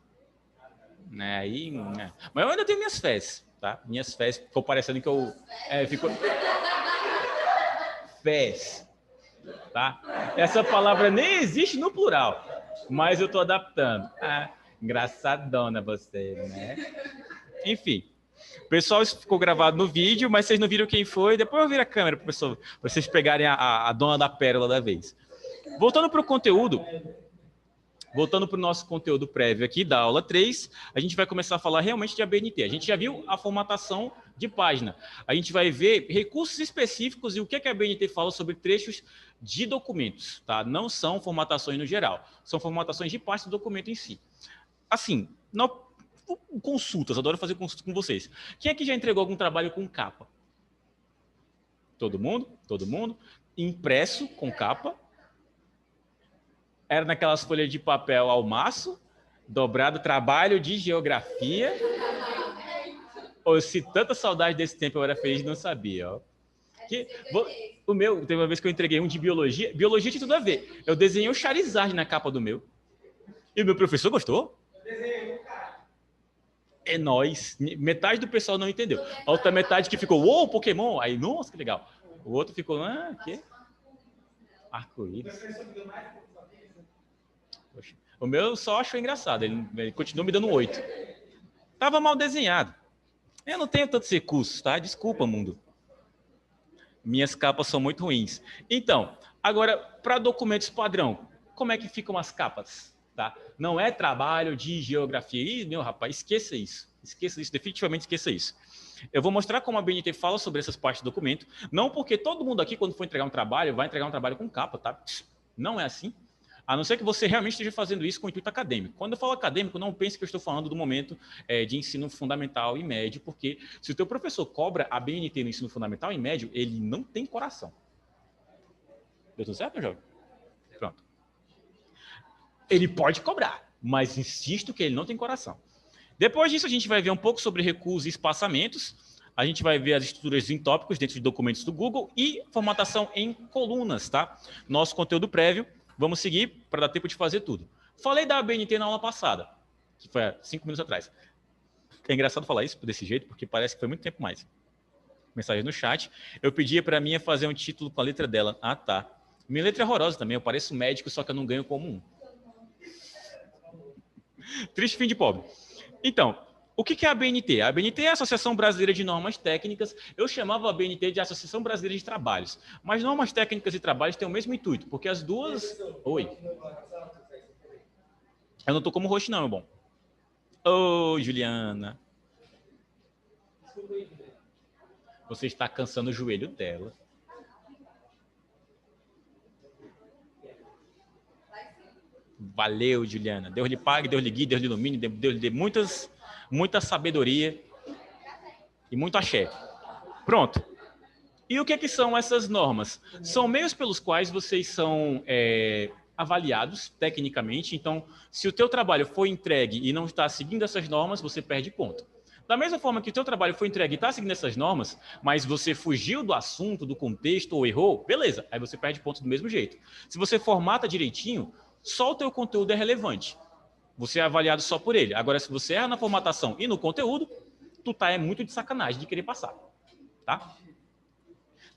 Né? Aí, né? Mas eu ainda tenho minhas fés, tá? Minhas fés, ficou parecendo que eu... ficou... Fés, tá? Essa palavra nem existe no plural, mas eu tô adaptando. Engraçadona você, né? Enfim. O pessoal, isso ficou gravado no vídeo, mas vocês não viram quem foi. Depois eu viro a câmera para vocês pegarem a dona da pérola da vez. Voltando para o conteúdo, voltando para o nosso conteúdo prévio aqui da aula 3, a gente vai começar a falar realmente de ABNT. A gente já viu a formatação de página. A gente vai ver recursos específicos e o que a ABNT fala sobre trechos de documentos. Tá? Não são formatações no geral, são formatações de parte do documento em si. Assim, consultas, adoro fazer consultas com vocês. Quem aqui já entregou algum trabalho com capa? Todo mundo? Todo mundo? Impresso com capa? Era naquelas folhas de papel ao maço, dobrado, trabalho de geografia. Ou se tanta saudade desse tempo eu era feliz, não sabia. Ó. O meu, teve uma vez que eu entreguei um de biologia. Biologia tinha tudo a ver. Eu desenhei o Charizard na capa do meu. E o meu professor gostou? É nóis. Metade do pessoal não entendeu. A outra metade que ficou, uou, Pokémon. Aí, nossa, que legal. O outro ficou, que? Arco-íris. O meu só achou engraçado. Ele continuou me dando 8. Tava mal desenhado. Eu não tenho tantos recursos, tá? Desculpa, mundo. Minhas capas são muito ruins. Então, agora, para documentos padrão, como é que ficam as capas? Tá? Não é trabalho de geografia. Ih, meu rapaz, esqueça isso. Esqueça isso, definitivamente esqueça isso. Eu vou mostrar como a ABNT fala sobre essas partes do documento. Não porque todo mundo aqui, quando for entregar um trabalho, vai entregar um trabalho com capa, tá? Não é assim. A não ser que você realmente esteja fazendo isso com intuito acadêmico. Quando eu falo acadêmico, não pense que eu estou falando do momento de ensino fundamental e médio, porque se o teu professor cobra a ABNT no ensino fundamental e médio, ele não tem coração. Deu tudo certo, meu jovem? Pronto. Ele pode cobrar, mas insisto que ele não tem coração. Depois disso, a gente vai ver um pouco sobre recuos e espaçamentos. A gente vai ver as estruturas em tópicos dentro de documentos do Google e formatação em colunas, tá? Nosso conteúdo prévio. Vamos seguir para dar tempo de fazer tudo. Falei da ABNT na aula passada, que foi há 5 minutos atrás. É engraçado falar isso desse jeito, porque parece que foi muito tempo mais. Mensagem no chat. Eu pedia para a minha fazer um título com a letra dela. Ah, tá. Minha letra é horrorosa também. Eu pareço médico, só que eu não ganho como um. Triste fim de pobre. Então, o que é a ABNT? A ABNT é a Associação Brasileira de Normas Técnicas. Eu chamava a ABNT de Associação Brasileira de Trabalhos. Mas normas técnicas e trabalhos têm o mesmo intuito, porque as duas... Oi. Eu não estou como host não, meu bom. Oi, Juliana. Você está cansando o joelho dela. Valeu, Juliana. Deus lhe pague, Deus lhe guie, Deus lhe ilumine, Deus lhe dê muita sabedoria e muito axé. Pronto. E o que são essas normas? São meios pelos quais vocês são avaliados tecnicamente. Então, se o teu trabalho foi entregue e não está seguindo essas normas, você perde ponto. Da mesma forma que o teu trabalho foi entregue e está seguindo essas normas, mas você fugiu do assunto, do contexto ou errou, beleza, aí você perde ponto do mesmo jeito. Se você formata direitinho, só o teu conteúdo é relevante. Você é avaliado só por ele. Agora, se você erra na formatação e no conteúdo, tu tá muito de sacanagem de querer passar, tá?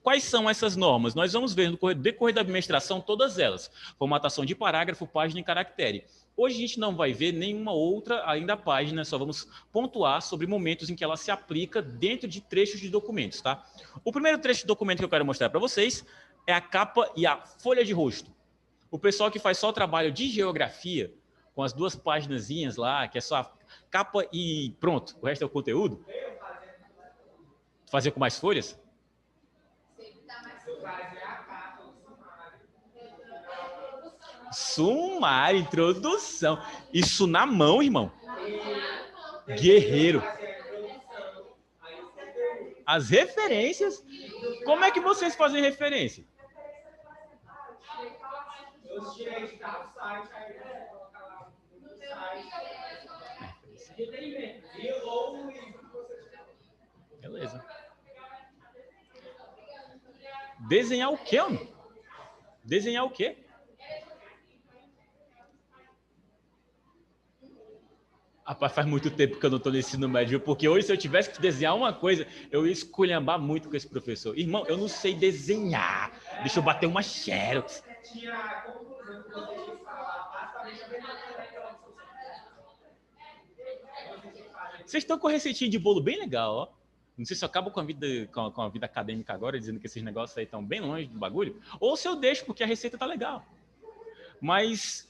Quais são essas normas? Nós vamos ver no decorrer da administração todas elas. Formatação de parágrafo, página e caractere. Hoje a gente não vai ver nenhuma outra ainda página, só vamos pontuar sobre momentos em que ela se aplica dentro de trechos de documentos, tá? O primeiro trecho de documento que eu quero mostrar para vocês é a capa e a folha de rosto. O pessoal que faz só o trabalho de geografia, com as duas paginazinhas lá, que é só capa e pronto, o resto é o conteúdo. Fazer com mais folhas? Sumário, introdução. Isso na mão, irmão. Guerreiro. As referências. Como é que vocês fazem referência? Beleza. Desenhar o quê, homem? Desenhar o quê? Rapaz, faz muito tempo que eu não estou no ensino médio, porque hoje, se eu tivesse que desenhar uma coisa, eu ia esculhambar muito com esse professor. Irmão, eu não sei desenhar. Deixa eu bater uma xerox. Vocês estão com receitinha de bolo bem legal, ó. Não sei se eu acabo com a vida acadêmica agora, dizendo que esses negócios aí estão bem longe do bagulho, ou se eu deixo, porque a receita tá legal. Mas,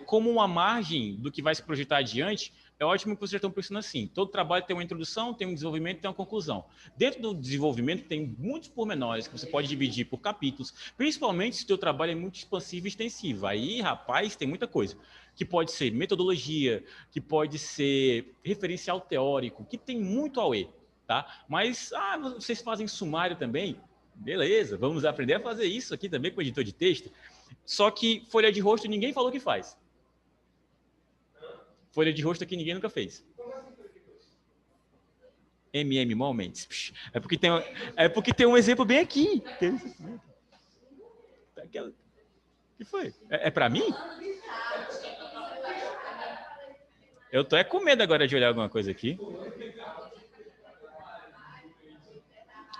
como uma margem do que vai se projetar adiante, é ótimo que vocês já estão pensando assim. Todo trabalho tem uma introdução, tem um desenvolvimento, tem uma conclusão. Dentro do desenvolvimento tem muitos pormenores que você pode dividir por capítulos, principalmente se o teu trabalho é muito expansivo e extensivo. Aí, rapaz, tem muita coisa. Que pode ser metodologia, que pode ser referencial teórico, que tem muito AUE, tá? Mas, vocês fazem sumário também? Beleza, vamos aprender a fazer isso aqui também com o editor de texto. Só que folha de rosto ninguém falou que faz. Folha de rosto aqui ninguém nunca fez. Moments. É porque tem um exemplo bem aqui. O que foi? É para mim? Eu tô com medo agora de olhar alguma coisa aqui.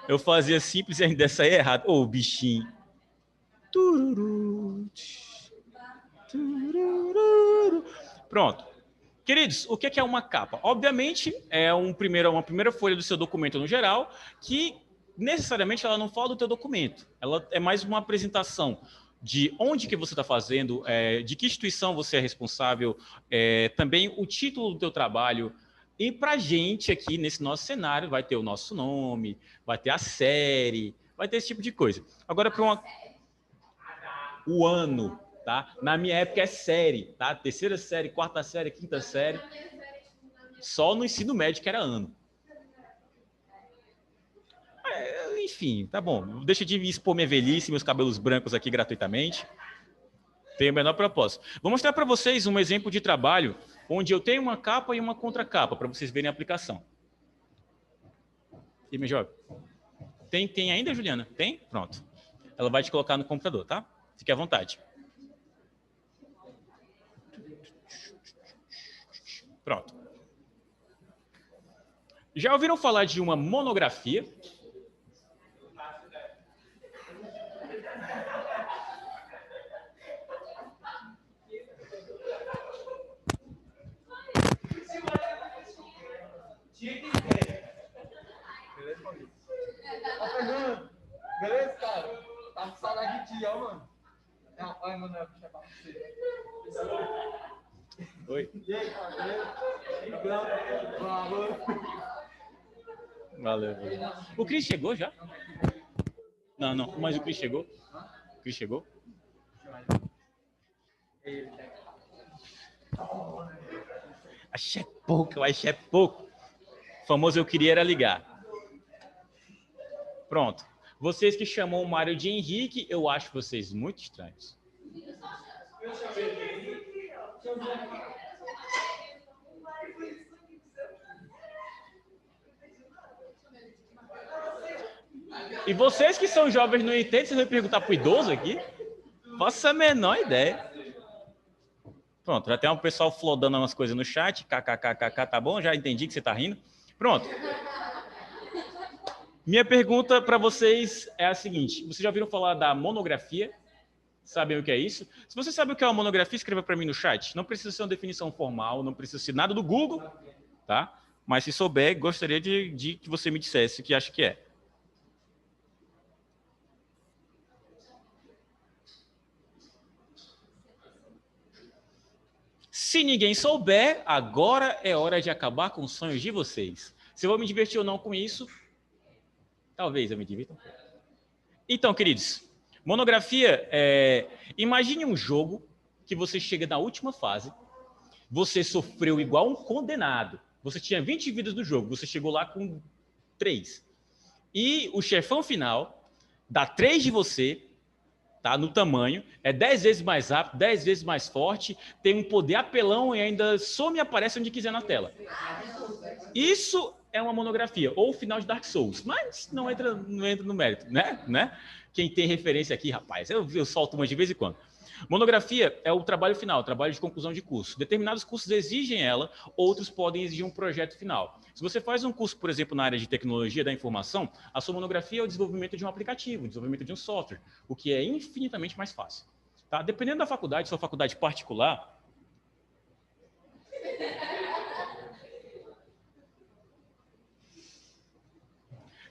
Eu fazia simples e ainda saía errado. Ô, bichinho. Pronto. Queridos, o que é uma capa? Obviamente, é uma primeira folha do seu documento no geral, que necessariamente ela não fala do teu documento. Ela é mais uma apresentação de onde que você está fazendo, de que instituição você é responsável, também o título do teu trabalho. E para a gente aqui, nesse nosso cenário, vai ter o nosso nome, vai ter a série, vai ter esse tipo de coisa. Agora, para o ano, tá? Na minha época é série, tá? Terceira série, quarta série, quinta série. Só no ensino médio que era ano. Enfim, tá bom. Deixa de expor minha velhice, meus cabelos brancos aqui gratuitamente. Tem o menor propósito. Vou mostrar para vocês um exemplo de trabalho onde eu tenho uma capa e uma contracapa, para vocês verem a aplicação. E me joga. Tem ainda, Juliana? Tem? Pronto. Ela vai te colocar no computador, tá? Fique à vontade. Pronto. Já ouviram falar de uma monografia? Beleza, cara? Tá com saudade de ti, ó, mano. Olha, mano, eu vou chamar você. Oi. E aí, cara? Valeu. O Cris chegou já? Não, mas o Cris chegou? O Cris chegou? Achei pouco, eu achei pouco. O famoso eu queria era ligar. Pronto. Vocês que chamam o Mário de Henrique, eu acho vocês muito estranhos. Eu chamei de Henrique. E vocês que são jovens não entendem, vocês vão perguntar pro idoso aqui? Faço a menor ideia. Pronto, já tem um pessoal flodando umas coisas no chat. KKKKK, tá bom? Já entendi que você tá rindo. Pronto. Minha pergunta para vocês é a seguinte. Vocês já ouviram falar da monografia? Sabem o que é isso? Se você sabe o que é uma monografia, escreva para mim no chat. Não precisa ser uma definição formal, não precisa ser nada do Google, tá? Mas se souber, gostaria de que você me dissesse o que acha que é. Se ninguém souber, agora é hora de acabar com os sonhos de vocês. Se eu vou me divertir ou não com isso, talvez eu me divirta. Então, queridos, monografia imagine um jogo que você chega na última fase, você sofreu igual um condenado. Você tinha 20 vidas do jogo, você chegou lá com 3. E o chefão final dá 3 de você, tá, no tamanho, é 10 vezes mais rápido, 10 vezes mais forte, tem um poder apelão e ainda some e aparece onde quiser na tela. Isso é uma monografia, ou o final de Dark Souls, mas não entra no mérito, né? Quem tem referência aqui, rapaz, eu solto uma de vez em quando. Monografia é o trabalho final, o trabalho de conclusão de curso. Determinados cursos exigem ela, outros podem exigir um projeto final. Se você faz um curso, por exemplo, na área de tecnologia da informação, a sua monografia é o desenvolvimento de um aplicativo, o desenvolvimento de um software, o que é infinitamente mais fácil. Tá? Dependendo da faculdade, sua faculdade particular...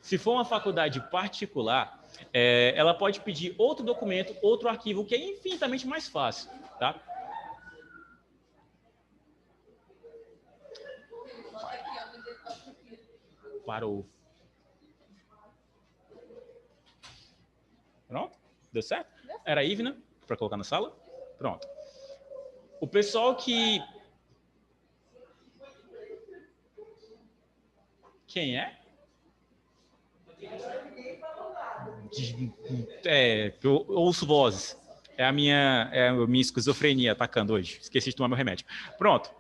Se for uma faculdade particular, ela pode pedir outro documento, outro arquivo, que é infinitamente mais fácil, tá? Parou. Pronto? Deu certo? Era a Ivna, para colocar na sala? Pronto. O pessoal que... Quem é? Eu ouço vozes. É a minha esquizofrenia atacando hoje. Esqueci de tomar meu remédio. Pronto.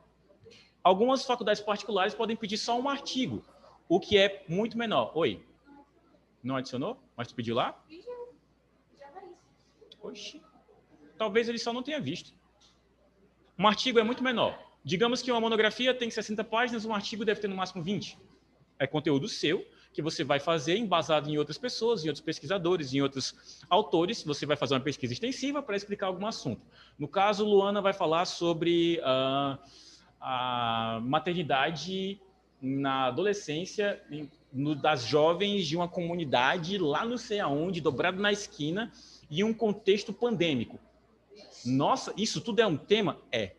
Algumas faculdades particulares podem pedir só um artigo, o que é muito menor. Oi? Não adicionou? Mas tu pediu lá? Oxi. Talvez ele só não tenha visto. Um artigo é muito menor. Digamos que uma monografia tem 60 páginas, um artigo deve ter no máximo 20. É conteúdo seu, que você vai fazer embasado em outras pessoas, em outros pesquisadores, em outros autores. Você vai fazer uma pesquisa extensiva para explicar algum assunto. No caso, Luana vai falar sobre a maternidade na adolescência das jovens de uma comunidade lá não sei aonde, dobrado na esquina, e um contexto pandêmico. Nossa, isso tudo é um tema? É.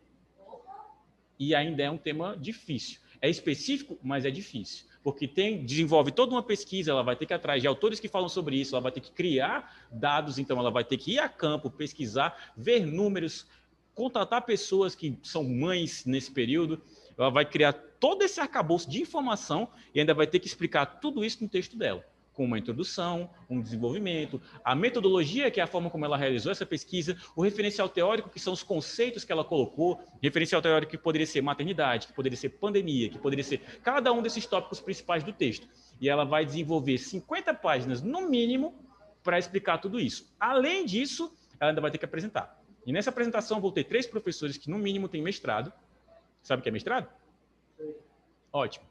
E ainda é um tema difícil. É específico, mas é difícil. Porque desenvolve toda uma pesquisa, ela vai ter que ir atrás de autores que falam sobre isso, ela vai ter que criar dados, então ela vai ter que ir a campo, pesquisar, ver números, contatar pessoas que são mães nesse período, ela vai criar todo esse arcabouço de informação e ainda vai ter que explicar tudo isso no texto dela, com uma introdução, um desenvolvimento, a metodologia, que é a forma como ela realizou essa pesquisa, o referencial teórico, que são os conceitos que ela colocou, referencial teórico que poderia ser maternidade, que poderia ser pandemia, que poderia ser cada um desses tópicos principais do texto. E ela vai desenvolver 50 páginas, no mínimo, para explicar tudo isso. Além disso, ela ainda vai ter que apresentar. E nessa apresentação, vou ter 3 professores que, no mínimo, têm mestrado. Sabe o que é mestrado? Ótimo.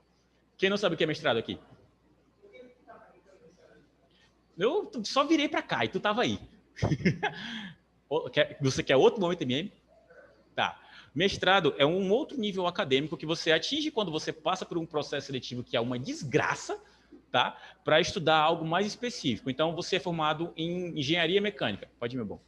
Quem não sabe o que é mestrado aqui? Eu só virei para cá e tu estava aí. Você quer outro momento MM? Tá. Mestrado é um outro nível acadêmico que você atinge quando você passa por um processo seletivo que é uma desgraça, tá? Para estudar algo mais específico. Então, você é formado em engenharia mecânica. Pode ir, meu bom.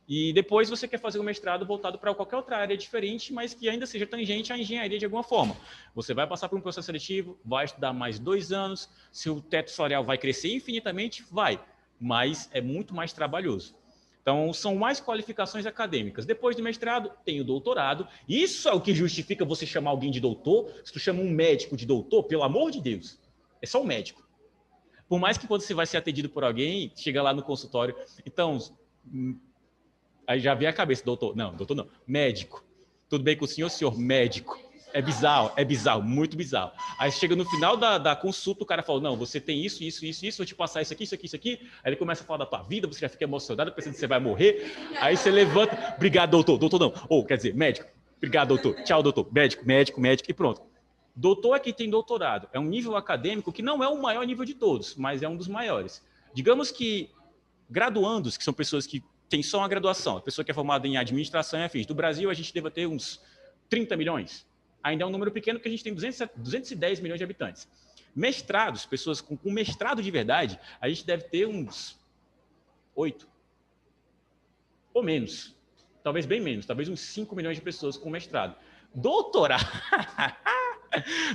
E depois você quer fazer um mestrado voltado para qualquer outra área diferente, mas que ainda seja tangente à engenharia de alguma forma. Você vai passar por um processo seletivo, vai estudar mais 2 anos, seu teto salarial vai crescer infinitamente? Vai, mas é muito mais trabalhoso. Então, são mais qualificações acadêmicas. Depois do mestrado, tem o doutorado. Isso é o que justifica você chamar alguém de doutor. Se tu chama um médico de doutor, pelo amor de Deus, é só um médico. Por mais que quando você vai ser atendido por alguém, chega lá no consultório, então... Aí já vem a cabeça, doutor. Não, doutor não. Médico. Tudo bem com o senhor, senhor médico? É bizarro, muito bizarro. Aí chega no final da consulta, o cara fala, não, você tem isso, vou te passar isso aqui. Aí ele começa a falar da tua vida, você já fica emocionado, pensando que você vai morrer. Aí você levanta, obrigado, doutor não. Ou, quer dizer, médico, obrigado, doutor, tchau, doutor, médico, e pronto. Doutor é quem tem doutorado. É um nível acadêmico que não é o maior nível de todos, mas é um dos maiores. Digamos que graduandos, que são pessoas que têm só uma graduação, a pessoa que é formada em administração e afins. Do Brasil, a gente deva ter uns 30 milhões. Ainda é um número pequeno, porque a gente tem 210 milhões de habitantes. Mestrados, pessoas com mestrado de verdade, a gente deve ter uns 8. Ou menos. Talvez bem menos. Talvez uns 5 milhões de pessoas com mestrado. Doutorado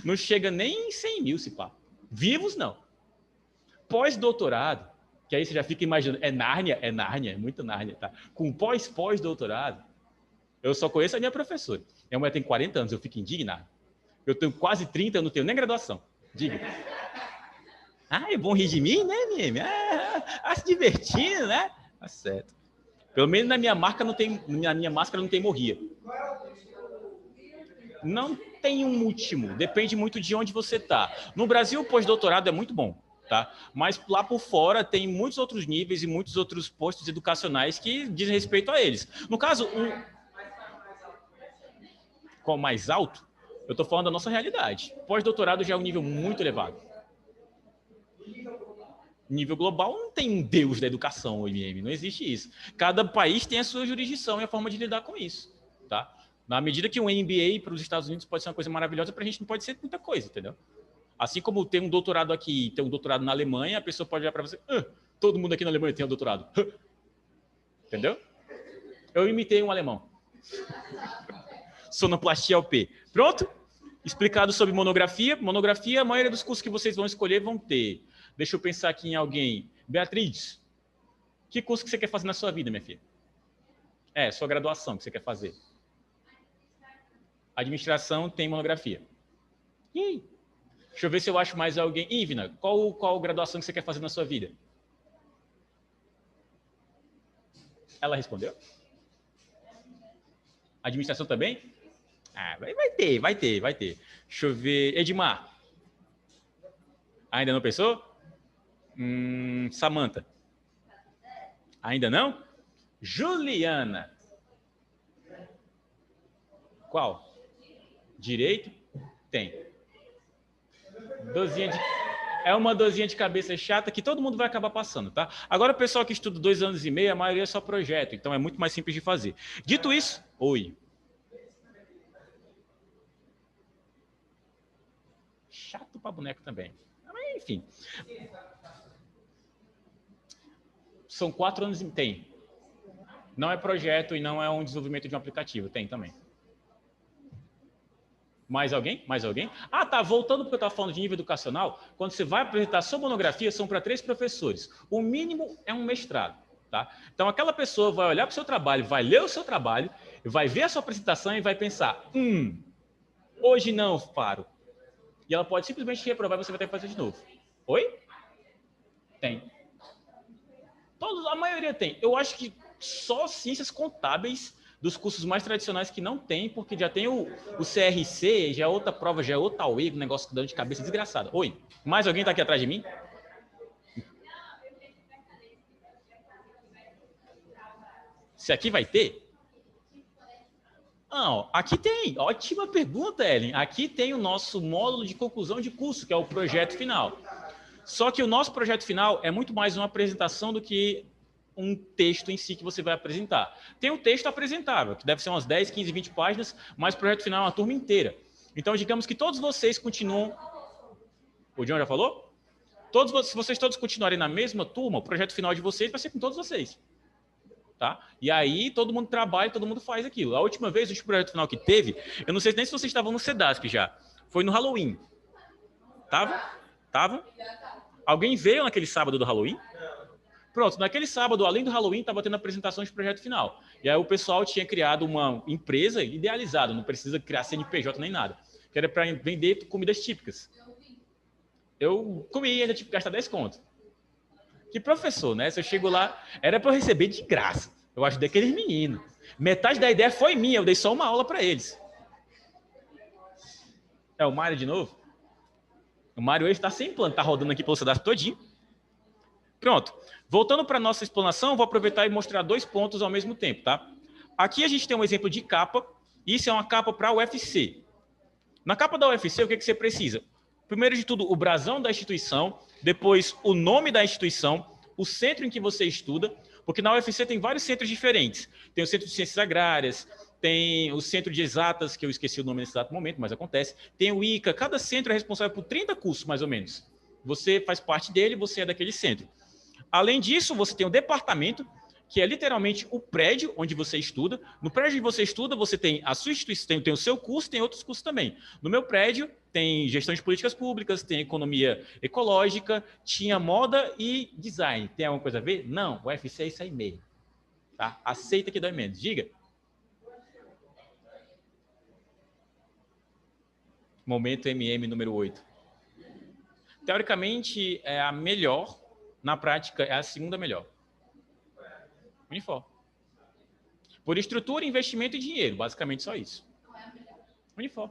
não chega nem em 100 mil, se pá. Vivos, não. Pós-doutorado, que aí você já fica imaginando, é Nárnia, é muito Nárnia, tá? Com pós-doutorado, eu só conheço a minha professora. Minha mulher tem 40 anos, eu fico indignado. Eu tenho quase 30, eu não tenho nem graduação. Diga. Ah, é bom rir de mim, né, Mimi? Se divertindo, né? Tá certo. Pelo menos na minha máscara não tem morria. Não tem um último, depende muito de onde você tá. No Brasil, o pós-doutorado é muito bom, tá? Mas lá por fora tem muitos outros níveis e muitos outros postos educacionais que dizem respeito a eles. No caso, qual mais alto, eu estou falando da nossa realidade. Pós-doutorado já é um nível muito elevado. Nível global não tem um deus da educação, OMM, não existe isso. Cada país tem a sua jurisdição e a forma de lidar com isso, tá? Na medida que um MBA para os Estados Unidos pode ser uma coisa maravilhosa, para a gente não pode ser muita coisa, entendeu? Assim como ter um doutorado aqui, ter um doutorado na Alemanha, a pessoa pode olhar para você, todo mundo aqui na Alemanha tem um doutorado. Entendeu? Eu imitei um alemão. Sonoplastia OP. Pronto? Explicado sobre monografia. Monografia, a maioria dos cursos que vocês vão escolher vão ter. Deixa eu pensar aqui em alguém. Beatriz, que curso que você quer fazer na sua vida, minha filha? Sua graduação que você quer fazer. Administração tem monografia. E aí? Deixa eu ver se eu acho mais alguém. Ivna, qual graduação que você quer fazer na sua vida? Ela respondeu? Administração também? Vai ter. Deixa eu ver. Edmar. Ainda não pensou? Samantha. Ainda não? Juliana. Qual? Direito? Tem. É uma dorzinha de cabeça chata que todo mundo vai acabar passando, tá? Agora, o pessoal que estuda 2 anos e meio, a maioria é só projeto, então é muito mais simples de fazer. Dito isso, oi. Chato pra boneco também. Mas, enfim. São 4 anos e tem. Não é projeto e não é um desenvolvimento de um aplicativo. Tem também. Mais alguém? Ah, tá. Voltando porque eu estava falando de nível educacional, quando você vai apresentar sua monografia, são para 3 professores. O mínimo é um mestrado, tá? Então, aquela pessoa vai olhar para o seu trabalho, vai ler o seu trabalho, vai ver a sua apresentação e vai pensar, hoje não, paro. E ela pode simplesmente reprovar e você vai ter que fazer de novo. Oi? Tem. A maioria tem. Eu acho que só ciências contábeis dos cursos mais tradicionais que não tem, porque já tem o CRC, já é outra prova, já é outra UE, um negócio dando de cabeça desgraçado. Oi, mais alguém está aqui atrás de mim? Se aqui vai ter? Não, aqui tem. Ótima pergunta, Ellen. Aqui tem o nosso módulo de conclusão de curso, que é o projeto final. Só que o nosso projeto final é muito mais uma apresentação do que um texto em si que você vai apresentar. Tem um texto apresentável, que deve ser umas 10, 15, 20 páginas, mas o projeto final é uma turma inteira. Então, digamos que todos vocês continuam... O John já falou? Se vocês todos continuarem na mesma turma, o projeto final de vocês vai ser com todos vocês. Tá? E aí, todo mundo trabalha, todo mundo faz aquilo. A última vez, o último projeto final que teve, eu não sei nem se vocês estavam no CEDASP já, foi no Halloween. Tava? Alguém veio naquele sábado do Halloween? Pronto, naquele sábado, além do Halloween, estava tendo apresentação de projeto final. E aí o pessoal tinha criado uma empresa idealizada, não precisa criar CNPJ nem nada, que era para vender comidas típicas. Eu comi e ainda tive que gastar 10 contos. Que professor, né? Se eu chego lá, era para eu receber de graça. Eu ajudei aqueles meninos. Metade da ideia foi minha, eu dei só uma aula para eles. É o Mário de novo? O Mário hoje está sem plano, está rodando aqui pelo cadastro todinho. Pronto. Voltando para a nossa explanação, vou aproveitar e mostrar 2 pontos ao mesmo tempo, tá? Aqui a gente tem um exemplo de capa. Isso é uma capa para a UFC. Na capa da UFC, o que você precisa? Primeiro de tudo, o brasão da instituição, depois o nome da instituição, o centro em que você estuda, porque na UFC tem vários centros diferentes. Tem o Centro de Ciências Agrárias, tem o Centro de Exatas, que eu esqueci o nome nesse exato momento, mas acontece. Tem o ICA, cada centro é responsável por 30 cursos, mais ou menos. Você faz parte dele, você é daquele centro. Além disso, você tem o departamento, que é literalmente o prédio onde você estuda. No prédio onde você estuda, você tem a sua instituição, tem o seu curso, tem outros cursos também. No meu prédio, tem gestão de políticas públicas, tem economia ecológica, tinha moda e design. Tem alguma coisa a ver? Não, o UFC é isso aí mesmo. Tá? Aceita que dói menos. Diga. Momento MM número 8. Teoricamente, é a melhor. Na prática, é a segunda melhor. Unifor. Por estrutura, investimento e dinheiro. Basicamente só isso. Unifor.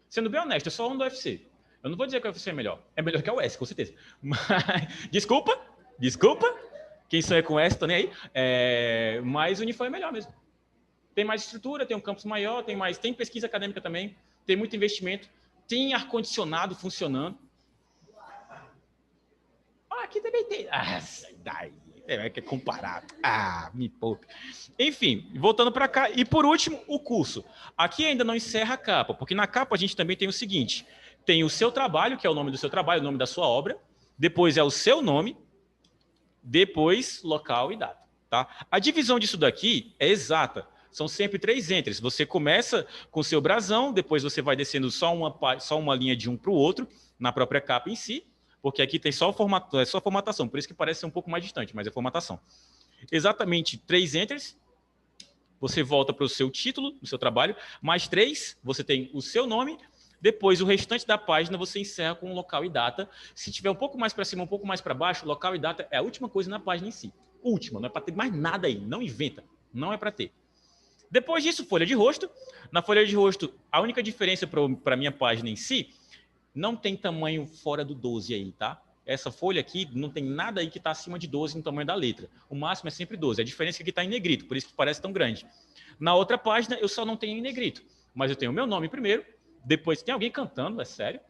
Sendo bem honesto, eu só ando do UFC. Eu não vou dizer que o UFC é melhor. É melhor que a US, com certeza. Mas, desculpa. Quem sonha com essa, tô nem aí. Mas o Unifor é melhor mesmo. Tem mais estrutura, tem um campus maior, tem pesquisa acadêmica também, tem muito investimento, tem ar-condicionado funcionando. Aqui também tem. Daí. Quer comparar. Me poupe. Enfim, voltando para cá. E por último, o curso. Aqui ainda não encerra a capa, porque na capa a gente também tem o seguinte: tem o seu trabalho, que é o nome do seu trabalho, o nome da sua obra. Depois é o seu nome. Depois, local e data. Tá? A divisão disso daqui é exata. São sempre 3 entries. Você começa com o seu brasão, depois você vai descendo só uma linha de um para o outro, na própria capa em si. Porque aqui tem só formatação, por isso que parece ser um pouco mais distante, mas é formatação. Exatamente 3 enters, você volta para o seu título, do seu trabalho, mais 3, você tem o seu nome, depois o restante da página você encerra com local e data. Se tiver um pouco mais para cima, um pouco mais para baixo, local e data é a última coisa na página em si. Última, não é para ter mais nada aí, não inventa, não é para ter. Depois disso, folha de rosto. Na folha de rosto, a única diferença para a minha página em si, não tem tamanho fora do 12 aí, tá? Essa folha aqui não tem nada aí que está acima de 12 no tamanho da letra. O máximo é sempre 12. A diferença é que aqui está em negrito, por isso que parece tão grande. Na outra página, eu só não tenho em negrito. Mas eu tenho o meu nome primeiro, depois tem alguém cantando, é sério?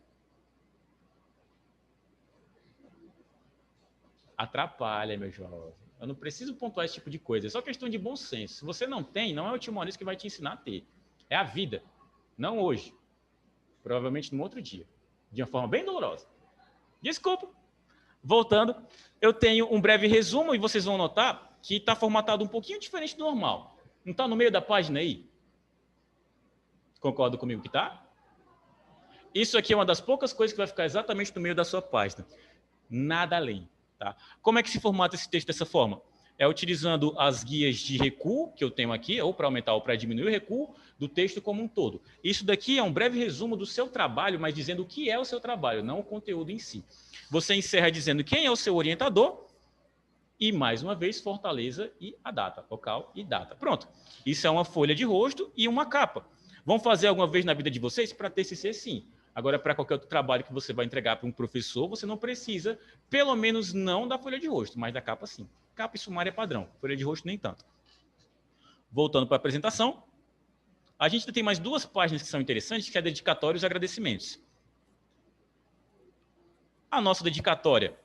Atrapalha, meu jovem. Eu não preciso pontuar esse tipo de coisa. É só questão de bom senso. Se você não tem, não é o Timonis que vai te ensinar a ter. É a vida. Não hoje. Provavelmente no outro dia. De uma forma bem dolorosa. Desculpa. Voltando, eu tenho um breve resumo e vocês vão notar que está formatado um pouquinho diferente do normal. Não está no meio da página aí? Concorda comigo que está? Isso aqui é uma das poucas coisas que vai ficar exatamente no meio da sua página. Nada além. Tá? Como é que se formata esse texto dessa forma? É utilizando as guias de recuo que eu tenho aqui, ou para aumentar ou para diminuir o recuo, do texto como um todo. Isso daqui é um breve resumo do seu trabalho, mas dizendo o que é o seu trabalho, não o conteúdo em si. Você encerra dizendo quem é o seu orientador e, mais uma vez, Fortaleza e a data, local e data. Pronto. Isso é uma folha de rosto e uma capa. Vão fazer alguma vez na vida de vocês? Para TCC, sim. Agora, para qualquer outro trabalho que você vai entregar para um professor, você não precisa, pelo menos não da folha de rosto, mas da capa sim. Capa e sumário é padrão, folha de rosto nem tanto. Voltando para a apresentação, a gente tem mais 2 páginas que são interessantes, que é a dedicatória e os agradecimentos. A nossa dedicatória,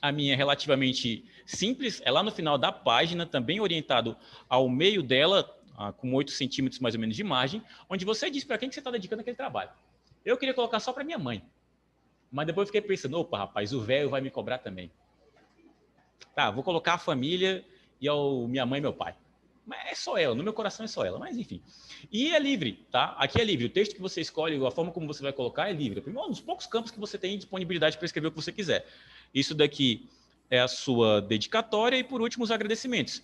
a minha é relativamente simples, é lá no final da página, também orientado ao meio dela, com 8 centímetros mais ou menos de margem, onde você diz para quem que você está dedicando aquele trabalho. Eu queria colocar só para minha mãe, mas depois eu fiquei pensando, opa, rapaz, o velho vai me cobrar também. Tá, vou colocar a família e minha mãe e meu pai. Mas é só ela, no meu coração é só ela, mas enfim. E é livre, tá? Aqui é livre, o texto que você escolhe, a forma como você vai colocar é livre. É um dos poucos campos que você tem disponibilidade para escrever o que você quiser. Isso daqui é a sua dedicatória e, por último, os agradecimentos.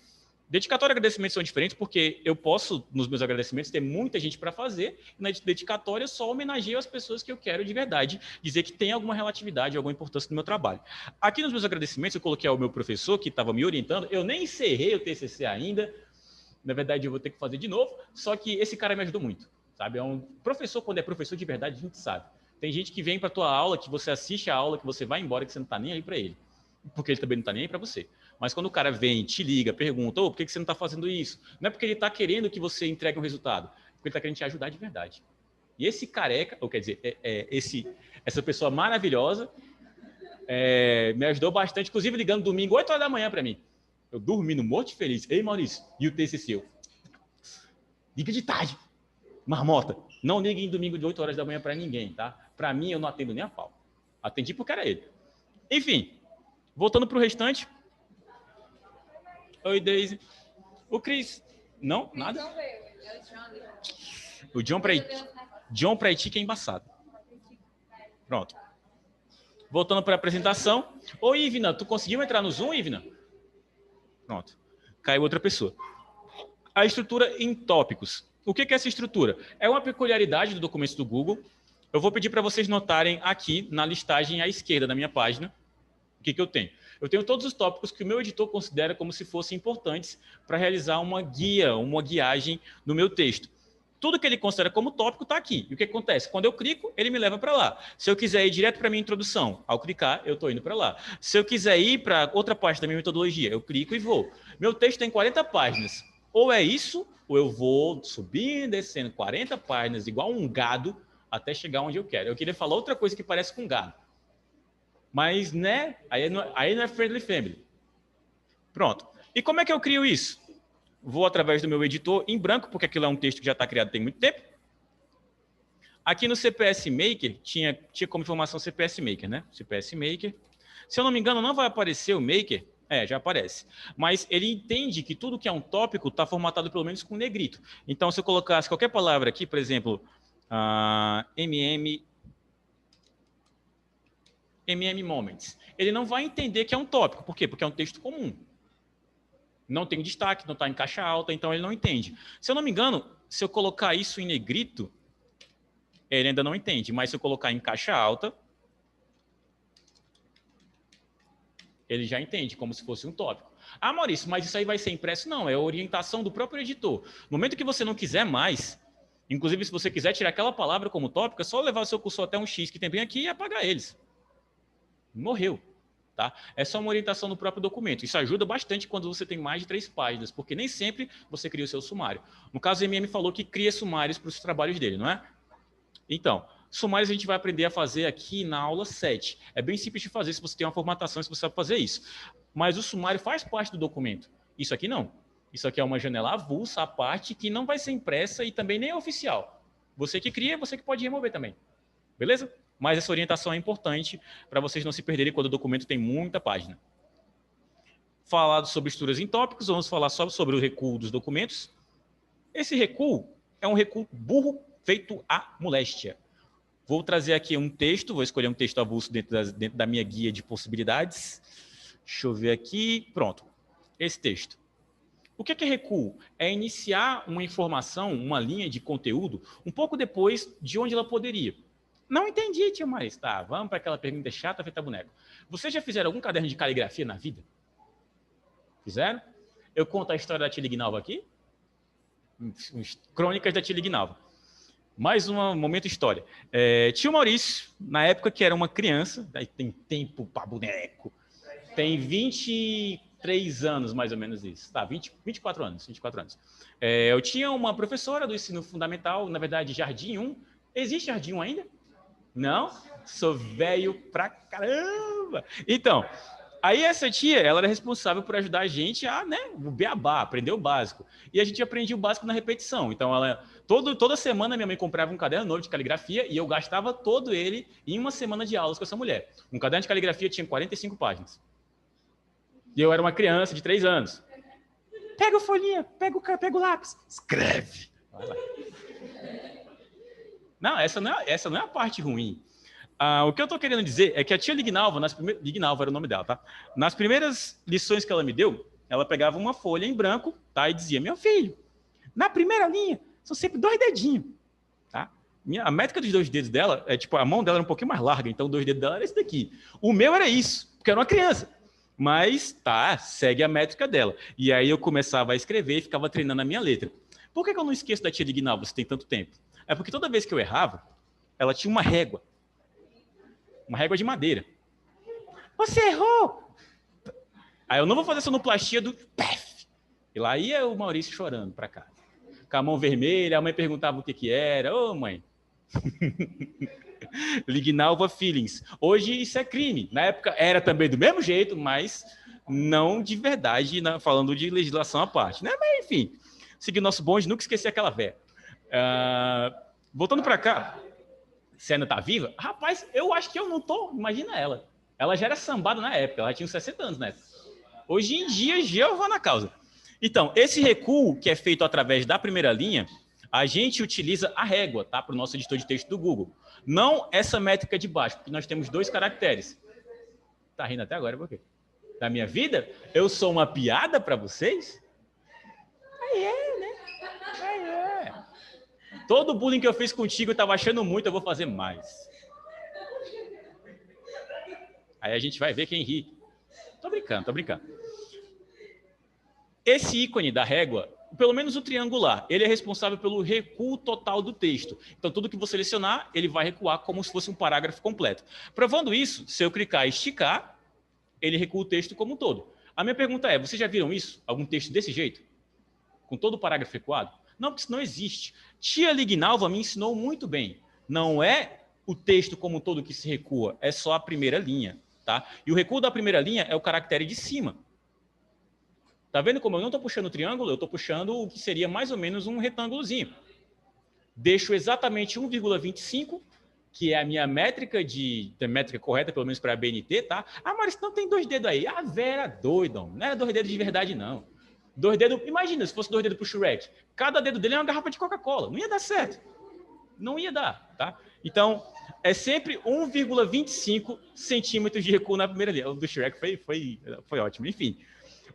Dedicatória e agradecimentos são diferentes porque eu posso, nos meus agradecimentos, ter muita gente para fazer, e na dedicatória eu só homenageio as pessoas que eu quero de verdade, dizer que tem alguma relatividade, alguma importância no meu trabalho. Aqui nos meus agradecimentos eu coloquei ao meu professor, que estava me orientando, eu nem encerrei o TCC ainda, na verdade eu vou ter que fazer de novo, só que esse cara me ajudou muito, sabe? Professor, quando é professor de verdade, a gente sabe. Tem gente que vem para tua aula, que você assiste a aula, que você vai embora, que você não está nem aí para ele. Porque ele também não está nem aí para você. Mas quando o cara vem, te liga, pergunta, por que você não está fazendo isso? Não é porque ele está querendo que você entregue um resultado, é porque ele está querendo te ajudar de verdade. E esse careca, ou quer dizer, essa pessoa maravilhosa, me ajudou bastante, inclusive ligando domingo, 8 horas da manhã para mim. Eu dormindo, morto de feliz. Ei, Maurício, e o TCC? Liga de tarde. Marmota, não ligue em domingo de 8 horas da manhã para ninguém, tá? Para mim, eu não atendo nem a pau. Atendi porque era ele. Enfim, voltando para o restante. Oi, Daisy. O Cris. Não? Nada? O John para Haiti que é embaçado. Pronto. Voltando para a apresentação. Ô, Ivna, tu conseguiu entrar no Zoom, Ivna? Pronto. Caiu outra pessoa. A estrutura em tópicos. O que é essa estrutura? É uma peculiaridade do documento do Google. Eu vou pedir para vocês notarem aqui na listagem à esquerda da minha página o que eu tenho. Eu tenho todos os tópicos que o meu editor considera como se fossem importantes para realizar uma guia, uma guiagem no meu texto. Tudo que ele considera como tópico está aqui. E o que acontece? Quando eu clico, ele me leva para lá. Se eu quiser ir direto para a minha introdução, ao clicar, eu estou indo para lá. Se eu quiser ir para outra parte da minha metodologia, eu clico e vou. Meu texto tem 40 páginas. Ou é isso, ou eu vou subindo, descendo 40 páginas, igual um gado, até chegar onde eu quero. Eu queria falar outra coisa que parece com gado. Mas, né? Aí não é friendly family. Pronto. E como é que eu crio isso? Vou através do meu editor em branco, porque aquilo é um texto que já está criado tem muito tempo. Aqui no CPS Maker, tinha como informação CPS Maker, né? CPS Maker. Se eu não me engano, não vai aparecer o Maker. Já aparece. Mas ele entende que tudo que é um tópico está formatado pelo menos com negrito. Então, se eu colocasse qualquer palavra aqui, por exemplo, MM Moments, ele não vai entender que é um tópico. Por quê? Porque é um texto comum. Não tem destaque, não está em caixa alta, então ele não entende. Se eu não me engano, se eu colocar isso em negrito, ele ainda não entende. Mas se eu colocar em caixa alta, ele já entende, como se fosse um tópico. Ah, Maurício, mas isso aí vai ser impresso? Não, é a orientação do próprio editor. No momento que você não quiser mais, inclusive se você quiser tirar aquela palavra como tópico, é só levar o seu cursor até um X que tem bem aqui e apagar eles. Morreu. Tá? É só uma orientação no próprio documento. Isso ajuda bastante quando você tem mais de 3 páginas, porque nem sempre você cria o seu sumário. No caso, o MM falou que cria sumários para os trabalhos dele, não é? Então, sumários a gente vai aprender a fazer aqui na aula 7. É bem simples de fazer se você tem uma formatação, se você sabe fazer isso. Mas o sumário faz parte do documento. Isso aqui não. Isso aqui é uma janela avulsa à parte que não vai ser impressa e também nem é oficial. Você que cria, você que pode remover também. Beleza? Mas essa orientação é importante para vocês não se perderem quando o documento tem muita página. Falado sobre estruturas em tópicos, vamos falar só sobre o recuo dos documentos. Esse recuo é um recuo burro feito à moléstia. Vou trazer aqui um texto, vou escolher um texto avulso dentro da minha guia de possibilidades. Deixa eu ver aqui. Pronto. Esse texto. O que é recuo? É iniciar uma informação, uma linha de conteúdo, um pouco depois de onde ela poderia. Não entendi, tio Maurício. Tá, vamos para aquela pergunta chata feita boneco. Vocês já fizeram algum caderno de caligrafia na vida? Fizeram? Eu conto a história da tia Lignalva aqui. Crônicas da tia Lignalva. Mais um momento história. Tio Maurício, na época que era uma criança, daí tem tempo para boneco, tem 23 anos mais ou menos isso. Tá, 24 anos. Eu tinha uma professora do ensino fundamental, na verdade, Jardim 1. Existe Jardim 1 ainda? Não? Sou velho pra caramba! Então, aí essa tia, ela era responsável por ajudar a gente a, o beabá, aprender o básico. E a gente aprendia o básico na repetição. Então, toda semana minha mãe comprava um caderno novo de caligrafia e eu gastava todo ele em uma semana de aulas com essa mulher. Um caderno de caligrafia tinha 45 páginas. E eu era uma criança de 3 anos. Pega a folhinha, pega o lápis, escreve. Vai lá. Não, essa não é a parte ruim. O que eu estou querendo dizer é que a tia Lignalva, Lignalva era o nome dela, tá? Nas primeiras lições que ela me deu, ela pegava uma folha em branco, tá? E dizia, meu filho, na primeira linha, são sempre 2 dedinhos, tá? A métrica dos 2 dedos dela, a mão dela era um pouquinho mais larga, então 2 dedos dela era esse daqui. O meu era isso, porque eu era uma criança. Mas, segue a métrica dela. E aí eu começava a escrever e ficava treinando a minha letra. Por que eu não esqueço da tia Lignalva se tem tanto tempo? É porque toda vez que eu errava, ela tinha uma régua de madeira. Você errou! Aí eu não vou fazer sonoplastia do PEF. E lá ia o Maurício chorando para casa. Com a mão vermelha, a mãe perguntava o que era. Ô, mãe. Lignalva Feelings. Hoje isso é crime. Na época era também do mesmo jeito, mas não de verdade, falando de legislação à parte. Né? Mas, enfim, seguir nosso bonde, nunca esqueci aquela véia. Voltando para cá, você ainda tá viva? Rapaz, eu acho que eu não tô. Imagina ela. Ela já era sambada na época, ela tinha uns 60 anos na época. Hoje em dia, Jeová na causa. Então, esse recuo que é feito através da primeira linha, a gente utiliza a régua, tá? Para o nosso editor de texto do Google. Não essa métrica de baixo, porque nós temos 2 caracteres. Tá rindo até agora, por quê? Da minha vida? Eu sou uma piada para vocês? Aí é, né? Aí é. Todo o bullying que eu fiz contigo, eu tava achando muito, eu vou fazer mais. Aí a gente vai ver quem ri. Tô brincando. Esse ícone da régua, pelo menos o triangular, ele é responsável pelo recuo total do texto. Então, tudo que você selecionar, ele vai recuar como se fosse um parágrafo completo. Provando isso, se eu clicar e esticar, ele recua o texto como um todo. A minha pergunta é, vocês já viram isso? Algum texto desse jeito? Com todo o parágrafo recuado? Não, porque isso não existe. Tia Lignalva me ensinou muito bem. Não é o texto como um todo que se recua, é só a primeira linha. Tá? E o recuo da primeira linha é o caractere de cima. Tá vendo como eu não estou puxando o triângulo? Eu estou puxando o que seria mais ou menos um retângulozinho. Deixo exatamente 1,25, que é a minha métrica métrica correta, pelo menos para a BNT, tá? Ah, mas não tem 2 dedos aí. A Vera doida, não era 2 dedos de verdade, não. 2 dedos, imagina se fosse 2 dedos pro Shrek. Cada dedo dele é uma garrafa de Coca-Cola. Não ia dar certo. Não ia dar, tá? Então, é sempre 1,25 centímetros de recuo na primeira linha. O do Shrek foi ótimo. Enfim,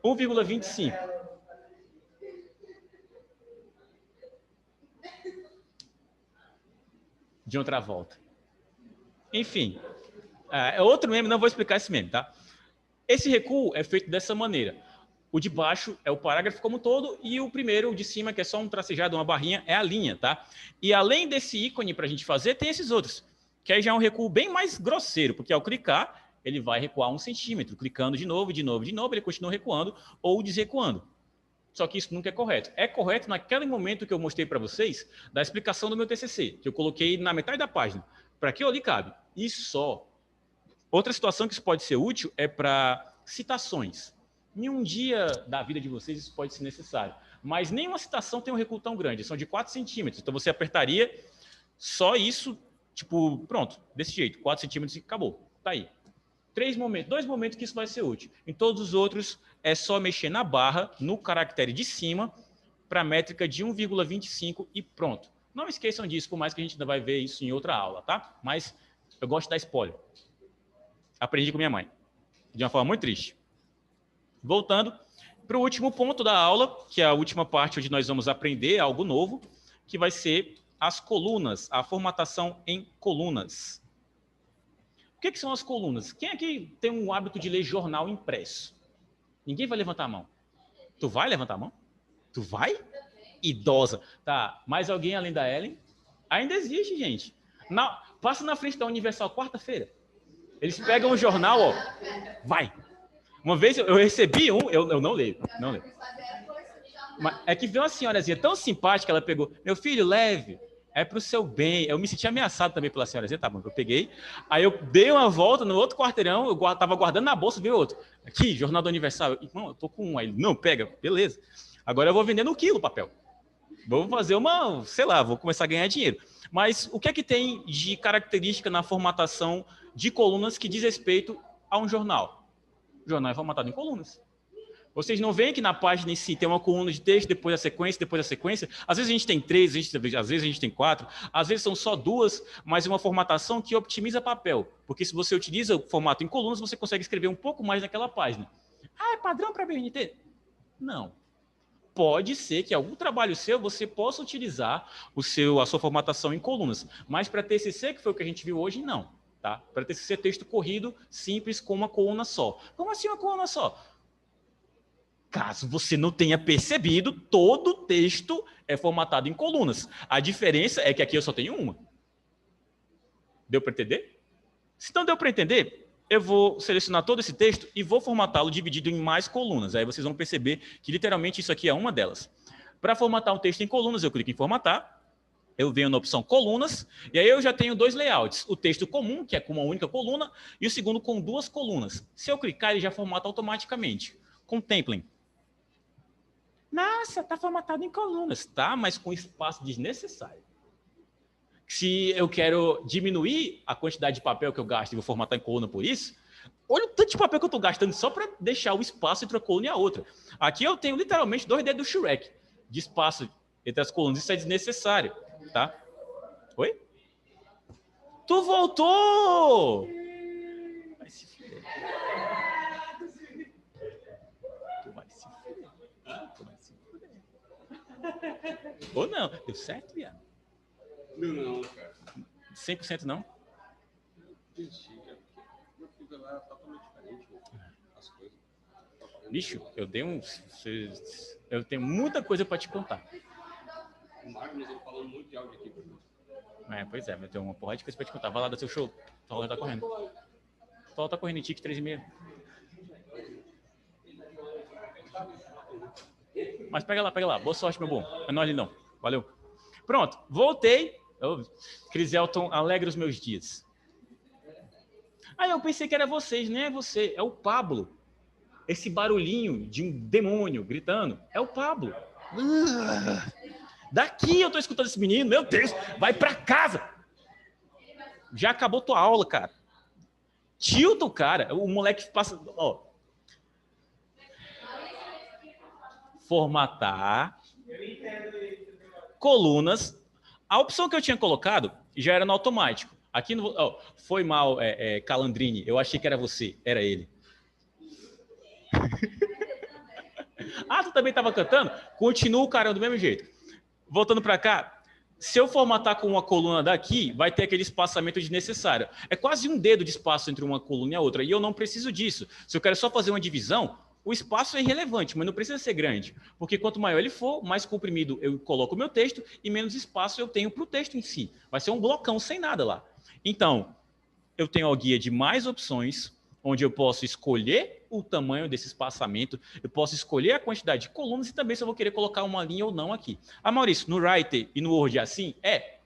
1,25. De outra volta. Enfim, é outro meme, não vou explicar esse meme, tá? Esse recuo é feito dessa maneira. O de baixo é o parágrafo como um todo e o primeiro, o de cima, que é só um tracejado, uma barrinha, é a linha, tá? E além desse ícone para a gente fazer, tem esses outros, que aí já é um recuo bem mais grosseiro, porque ao clicar, ele vai recuar 1 centímetro. Clicando de novo, ele continua recuando ou desrecuando. Só que isso nunca é correto. É correto naquele momento que eu mostrei para vocês da explicação do meu TCC, que eu coloquei na metade da página. Para que ali cabe? E só. Outra situação que isso pode ser útil é para citações. Em um dia da vida de vocês isso pode ser necessário. Mas nenhuma citação tem um recuo tão grande. São de 4 centímetros. Então você apertaria só isso, tipo, pronto, desse jeito. 4 centímetros e acabou. Tá aí. 2 momentos que isso vai ser útil. Em todos os outros, é só mexer na barra, no caractere de cima, para a métrica de 1,25 e pronto. Não esqueçam disso, por mais que a gente ainda vai ver isso em outra aula, tá? Mas eu gosto de dar spoiler. Aprendi com minha mãe. De uma forma muito triste. Voltando para o último ponto da aula, que é a última parte onde nós vamos aprender algo novo, que vai ser as colunas, a formatação em colunas. O que são as colunas? Quem aqui tem um hábito de ler jornal impresso? Ninguém vai levantar a mão. Tu vai levantar a mão? Tu vai? Idosa. Tá, mais alguém além da Ellen? Ainda existe, gente. Passa na frente da Universal quarta-feira. Eles pegam o jornal, ó. Vai. Uma vez eu recebi um, eu não leio. Mas é que veio uma senhorazinha tão simpática, ela pegou. Meu filho, leve. É pro seu bem. Eu me senti ameaçado também pela senhorazinha, tá bom, eu peguei. Aí eu dei uma volta no outro quarteirão, eu tava guardando na bolsa, veio outro. Aqui, Jornal do Aniversário. Irmão, eu tô com um. Aí ele, não, pega, beleza. Agora eu vou vender no quilo o papel. Vou fazer vou começar a ganhar dinheiro. Mas o que é que tem de característica na formatação de colunas que diz respeito a um jornal? O jornal é formatado em colunas. Vocês não veem que na página em si tem uma coluna de texto, depois a sequência, depois a sequência? Às vezes a gente tem 3, às vezes a gente tem 4, às vezes são só 2, mas é uma formatação que optimiza papel. Porque se você utiliza o formato em colunas, você consegue escrever um pouco mais naquela página. Ah, é padrão para BNT? Não. Pode ser que algum trabalho seu você possa utilizar a sua formatação em colunas, mas para TCC, que foi o que a gente viu hoje, não. Tá? Para TCC, texto corrido, simples, com uma coluna só. Como assim uma coluna só? Caso você não tenha percebido, todo o texto é formatado em colunas. A diferença é que aqui eu só tenho uma. Deu para entender? Se não deu para entender, eu vou selecionar todo esse texto e vou formatá-lo dividido em mais colunas. Aí vocês vão perceber que literalmente isso aqui é uma delas. Para formatar um texto em colunas, eu clico em formatar. Eu venho na opção colunas, e aí eu já tenho dois layouts. O texto comum, que é com uma única coluna, e o segundo com duas colunas. Se eu clicar, ele já formata automaticamente. Contemplem. Nossa, está formatado em colunas. Tá, mas com espaço desnecessário. Se eu quero diminuir a quantidade de papel que eu gasto e vou formatar em coluna por isso, olha o tanto de papel que eu estou gastando só para deixar o espaço entre uma coluna e a outra. Aqui eu tenho literalmente 2 dedos do Shrek de espaço entre as colunas. Isso é desnecessário. Tá? Oi? Tu voltou! Vai se fuder. Tu vai se fuder. Tu vai se fuder. Ou não? Deu certo, viado? Não, cara. 100% não? Meu filho lá é totalmente diferente, as coisas. Bicho, eu tenho muita coisa para te contar. O Magnus, ele falando muito de áudio aqui. Pois é, mas tem uma porra de coisa pra te contar. Vai lá do seu show. Tua tá correndo. Tua tá correndo em tique 3,5. Mas pega lá. Boa sorte, meu bom. É nóis, lindão. Valeu. Pronto, voltei. Criselton, alegra os meus dias. Aí eu pensei que era vocês, nem é você. É o Pablo. Esse barulhinho de um demônio gritando. É o Pablo. Daqui eu tô escutando esse menino, meu Deus, vai pra casa. Já acabou tua aula, cara. Tilta o cara, o moleque passa, ó. Formatar. Colunas. A opção que eu tinha colocado já era no automático. Aqui no, ó, foi mal, Calandrini, eu achei que era você, era ele. Ah, tu também tava cantando? Continua o cara do mesmo jeito. Voltando para cá, se eu formatar com uma coluna daqui, vai ter aquele espaçamento desnecessário. É quase um dedo de espaço entre uma coluna e a outra, e eu não preciso disso. Se eu quero só fazer uma divisão, o espaço é irrelevante, mas não precisa ser grande, porque quanto maior ele for, mais comprimido eu coloco o meu texto e menos espaço eu tenho para o texto em si. Vai ser um blocão sem nada lá. Então, eu tenho a guia de mais opções, onde eu posso escolher o tamanho desse espaçamento, eu posso escolher a quantidade de colunas e também se eu vou querer colocar uma linha ou não aqui. Ah, Maurício, no Writer e no Word é assim? É,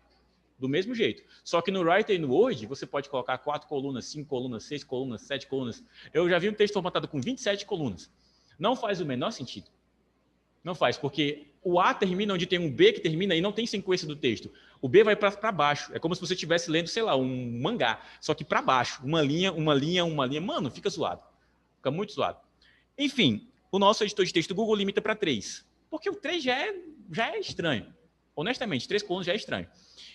do mesmo jeito. Só que no Writer e no Word, você pode colocar 4 colunas, 5 colunas, 6 colunas, 7 colunas. Eu já vi um texto formatado com 27 colunas. Não faz o menor sentido. Não faz, porque o A termina onde tem um B que termina e não tem sequência do texto. O B vai para baixo. É como se você estivesse lendo, sei lá, um mangá, só que para baixo. Uma linha. Mano, fica zoado. Fica muito zoado. Enfim, o nosso editor de texto do Google limita para 3. Porque o 3 já é estranho. Honestamente, 3 colunas já é estranho.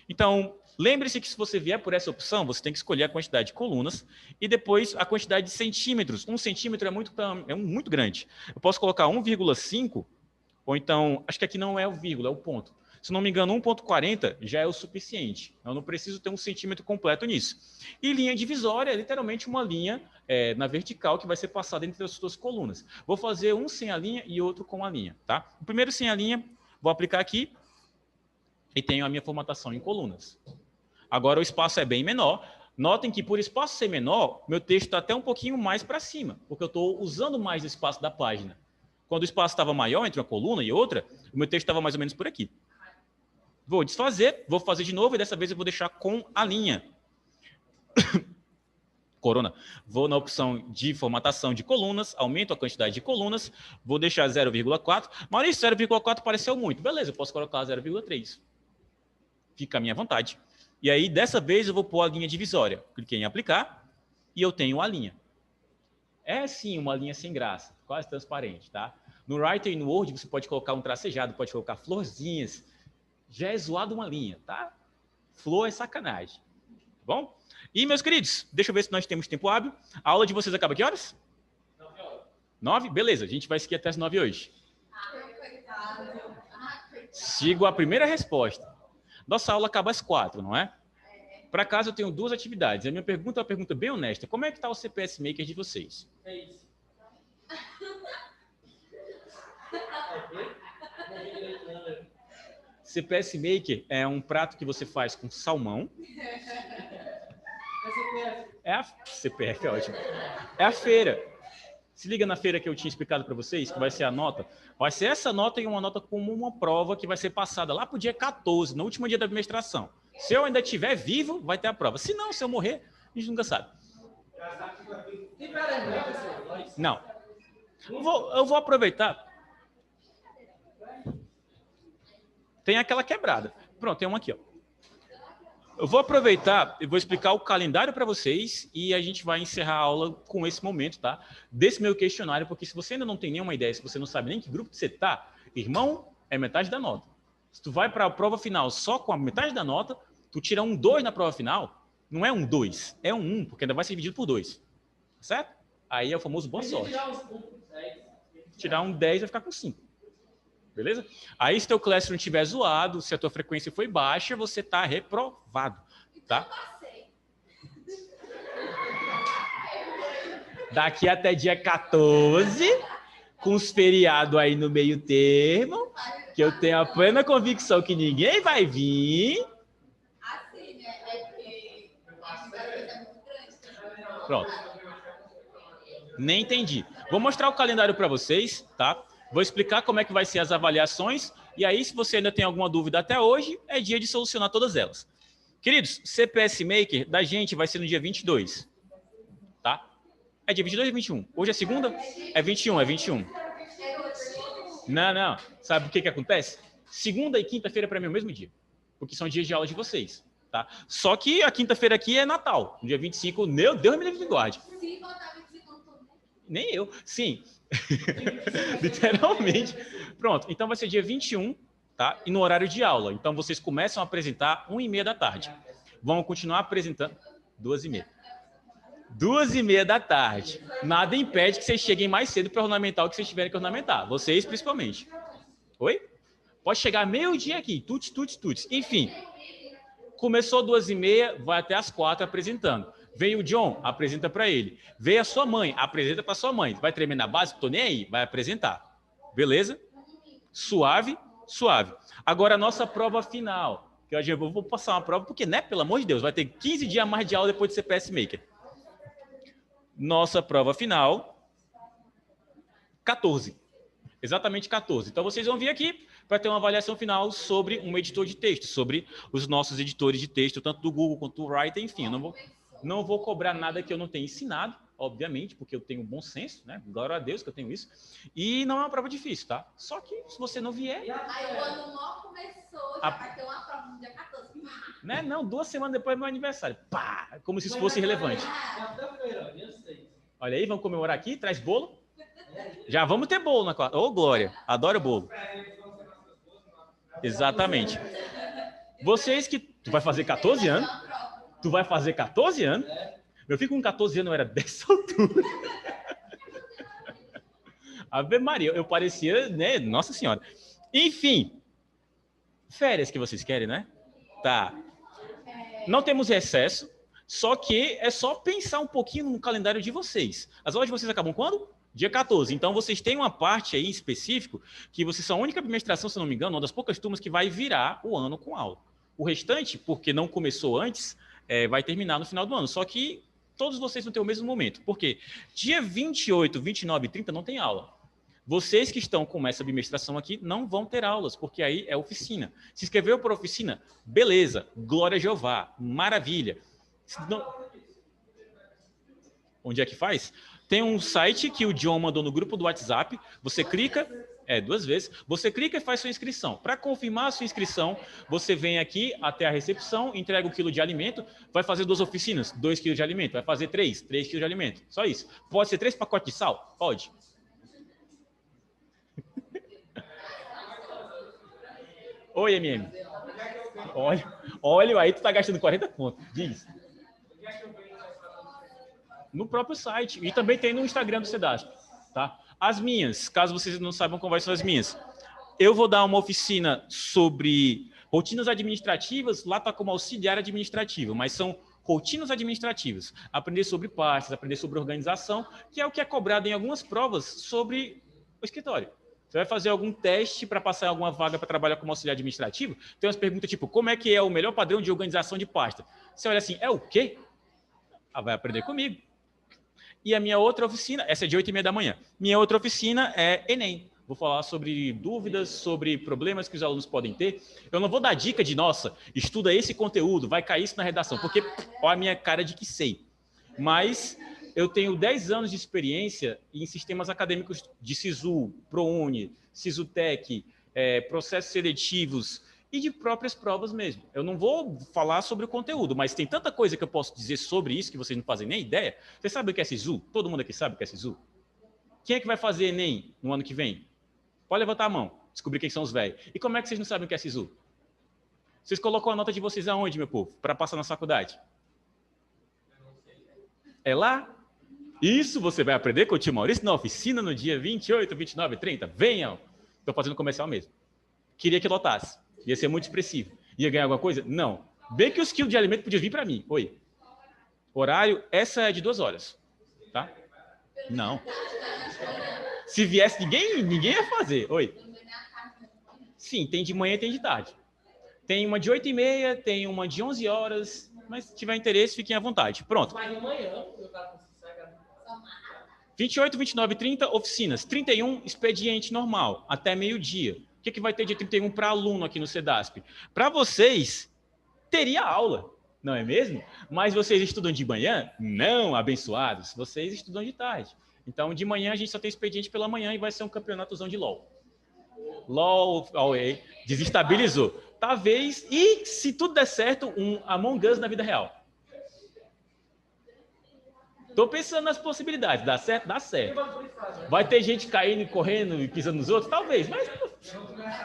Então, lembre-se que se você vier por essa opção, você tem que escolher a quantidade de colunas e depois a quantidade de centímetros. 1 centímetro é muito grande. Eu posso colocar 1,5, ou então, acho que aqui não é o vírgula, é o ponto. Se não me engano, 1,40 já é o suficiente. Eu não preciso ter 1 centímetro completo nisso. E linha divisória é literalmente uma linha na vertical que vai ser passada entre as duas colunas. Vou fazer um sem a linha e outro com a linha. Tá? O primeiro sem a linha, vou aplicar aqui e tenho a minha formatação em colunas. Agora o espaço é bem menor. Notem que por espaço ser menor, meu texto está até um pouquinho mais para cima, porque eu estou usando mais o espaço da página. Quando o espaço estava maior entre uma coluna e outra, o meu texto estava mais ou menos por aqui. Vou desfazer, vou fazer de novo e dessa vez eu vou deixar com a linha. Corona. Vou na opção de formatação de colunas, aumento a quantidade de colunas, vou deixar 0,4. Maurício, 0,4 pareceu muito. Beleza, eu posso colocar 0,3. Fica à minha vontade. E aí, dessa vez, eu vou pôr a linha divisória. Cliquei em aplicar e eu tenho a linha. É sim uma linha sem graça, quase transparente, tá? No Writer e no Word você pode colocar um tracejado, pode colocar florzinhas. Já é zoado uma linha, tá? Flor é sacanagem, tá bom? E, meus queridos, deixa eu ver se nós temos tempo hábil. A aula de vocês acaba que horas? 9 horas. 9? Beleza, a gente vai seguir até as 9 hoje. Sigo a primeira resposta. Nossa aula acaba às 4, não é? Para casa eu tenho 2 atividades. A minha pergunta é uma pergunta bem honesta. Como é que está o CPS Maker de vocês? CPS Maker é um prato que você faz com salmão. CPF é ótimo. É a feira. Se liga na feira que eu tinha explicado para vocês, que vai ser a nota. Vai ser essa nota e uma nota como uma prova que vai ser passada lá para o dia 14, no último dia da administração. Se eu ainda estiver vivo, vai ter a prova. Se não, se eu morrer, a gente nunca sabe. Não. Eu vou aproveitar. Tem aquela quebrada. Pronto, tem uma aqui, ó. Eu vou aproveitar e vou explicar o calendário para vocês e a gente vai encerrar a aula com esse momento, tá? Desse meu questionário, porque se você ainda não tem nenhuma ideia, se você não sabe nem que grupo que você tá, irmão, é metade da nota. Se tu vai para a prova final só com a metade da nota, tu tira um 2 na prova final, não é um 2, é um 1, porque ainda vai ser dividido por 2. Certo? Aí é o famoso boa sorte. Tirar um 10 vai ficar com 5. Beleza? Aí se teu Classroom estiver zoado, se a tua frequência foi baixa, você tá reprovado, tá? Daqui até dia 14, com os feriados aí no meio termo, que eu tenho a plena convicção que ninguém vai vir. Pronto. Nem entendi. Vou mostrar o calendário para vocês, tá? Vou explicar como é que vai ser as avaliações e aí, se você ainda tem alguma dúvida até hoje, é dia de solucionar todas elas. Queridos, CPS Maker da gente vai ser no dia 22, tá? É dia 22 ou 21? Hoje é segunda? É 21, é 21. Não. Sabe o que acontece? Segunda e quinta-feira para mim é o mesmo dia, porque são dias de aula de vocês, tá? Só que a quinta-feira aqui é Natal, no dia 25, meu Deus me livre de guarde. Nem eu, sim. Literalmente. Pronto, então vai ser dia 21, tá? E no horário de aula. Então vocês começam a apresentar 1h30 da tarde. Vão continuar apresentando 2h30. 2h30 da tarde. Nada impede que vocês cheguem mais cedo para ornamentar o que vocês tiverem que ornamentar. Vocês, principalmente. Oi? Pode chegar meio-dia aqui. Tuts. Enfim. Começou 2h30, vai até as 4 apresentando. Veio o John, apresenta para ele. Veio a sua mãe, apresenta para sua mãe. Vai tremer na base? Tô nem aí. Vai apresentar. Beleza? Suave. Agora a nossa prova final. Que eu vou passar uma prova, porque, né? Pelo amor de Deus, vai ter 15 dias mais de aula depois de CPS Maker. Nossa prova final, 14. Exatamente 14. Então, vocês vão vir aqui para ter uma avaliação final sobre um editor de texto, sobre os nossos editores de texto, tanto do Google quanto do Writer, enfim. Eu não vou cobrar nada que eu não tenha ensinado, obviamente, porque eu tenho bom senso, né? Glória a Deus que eu tenho isso. E não é uma prova difícil, tá? Só que se você não vier... Aí o ano mal começou, já vai ter uma prova no dia 14. Né? Não, 2 semanas depois do meu aniversário. Pá! Como se isso fosse relevante. Olha aí, vamos comemorar aqui, traz bolo. Já vamos ter bolo na quarta. Ô, Glória, adoro bolo. Exatamente. Vocês que... Tu vai fazer 14 anos? Tu vai fazer 14 anos? Meu filho com 14 anos era dessa altura. Ave Maria, eu parecia, né? Nossa Senhora. Enfim. Férias que vocês querem, né? Tá. Não temos recesso, só que é só pensar um pouquinho no calendário de vocês. As aulas de vocês acabam quando? Dia 14. Então, vocês têm uma parte aí em específico que vocês são a única administração, se não me engano, uma das poucas turmas que vai virar o ano com aula. O restante, porque não começou antes, vai terminar no final do ano. Só que todos vocês vão ter o mesmo momento. Por quê? Dia 28, 29 e 30 não tem aula. Vocês que estão com essa administração aqui não vão ter aulas, porque aí é oficina. Se inscreveu para oficina? Beleza. Glória a Jeová. Maravilha. Não... Onde é que faz? Tem um site que o John mandou no grupo do WhatsApp. Você clica... 2 vezes. Você clica e faz sua inscrição. Para confirmar a sua inscrição, você vem aqui até a recepção, entrega 1 quilo de alimento, vai fazer 2 oficinas, 2 quilos de alimento, vai fazer 3 quilos de alimento. Só isso. Pode ser 3 pacotes de sal? Pode. Oi, MM. Olha aí, tu tá gastando 40 pontos. Diz. No próprio site. E também tem no Instagram do Cedasp, tá? As minhas, caso vocês não saibam quais são as minhas. Eu vou dar uma oficina sobre rotinas administrativas, lá está como auxiliar administrativo, mas são rotinas administrativas. Aprender sobre pastas, aprender sobre organização, que é o que é cobrado em algumas provas sobre o escritório. Você vai fazer algum teste para passar em alguma vaga para trabalhar como auxiliar administrativo? Tem umas perguntas tipo, como é que é o melhor padrão de organização de pasta? Você olha assim, é o quê? Ah, vai aprender comigo. E a minha outra oficina, essa é de 8h30 da manhã. Minha outra oficina é Enem. Vou falar sobre dúvidas, sobre problemas que os alunos podem ter. Eu não vou dar dica de, nossa, estuda esse conteúdo, vai cair isso na redação, porque olha a minha cara de que sei. Mas eu tenho 10 anos de experiência em sistemas acadêmicos de SISU, ProUni, SISUTEC, processos seletivos e de próprias provas mesmo. Eu não vou falar sobre o conteúdo, mas tem tanta coisa que eu posso dizer sobre isso que vocês não fazem nem ideia. Você sabe o que é SISU? Todo mundo aqui sabe o que é SISU? Quem é que vai fazer Enem no ano que vem? Pode levantar a mão, descobrir quem são os velhos. E como é que vocês não sabem o que é SISU? Vocês colocam a nota de vocês aonde, meu povo? Para passar na faculdade? É lá? Isso você vai aprender com o tio Maurício na oficina no dia 28, 29, 30. Venham! Estou fazendo comercial mesmo. Queria que lotasse. Ia ser muito expressivo. Ia ganhar alguma coisa? Não. Bem que os quilos de alimento podiam vir para mim. Oi. Horário, essa é de 2 horas. Tá? Não. Se viesse ninguém ia fazer. Oi. Sim, tem de manhã e tem de tarde. Tem uma de 8h30, tem uma de 11 horas. Mas se tiver interesse, fiquem à vontade. Pronto. 28, 29 e 30, oficinas. 31, expediente normal, até meio-dia. O que vai ter dia 31 para aluno aqui no CEDASP? Para vocês, teria aula, não é mesmo? Mas vocês estudam de manhã? Não, abençoados. Vocês estudam de tarde. Então, de manhã, a gente só tem expediente pela manhã e vai ser um campeonatozão de LOL. LOL, desestabilizou. Talvez, e se tudo der certo, um Among Us na vida real. Tô pensando nas possibilidades. Dá certo? Dá certo. Vai ter gente caindo, correndo e pisando nos outros? Talvez, mas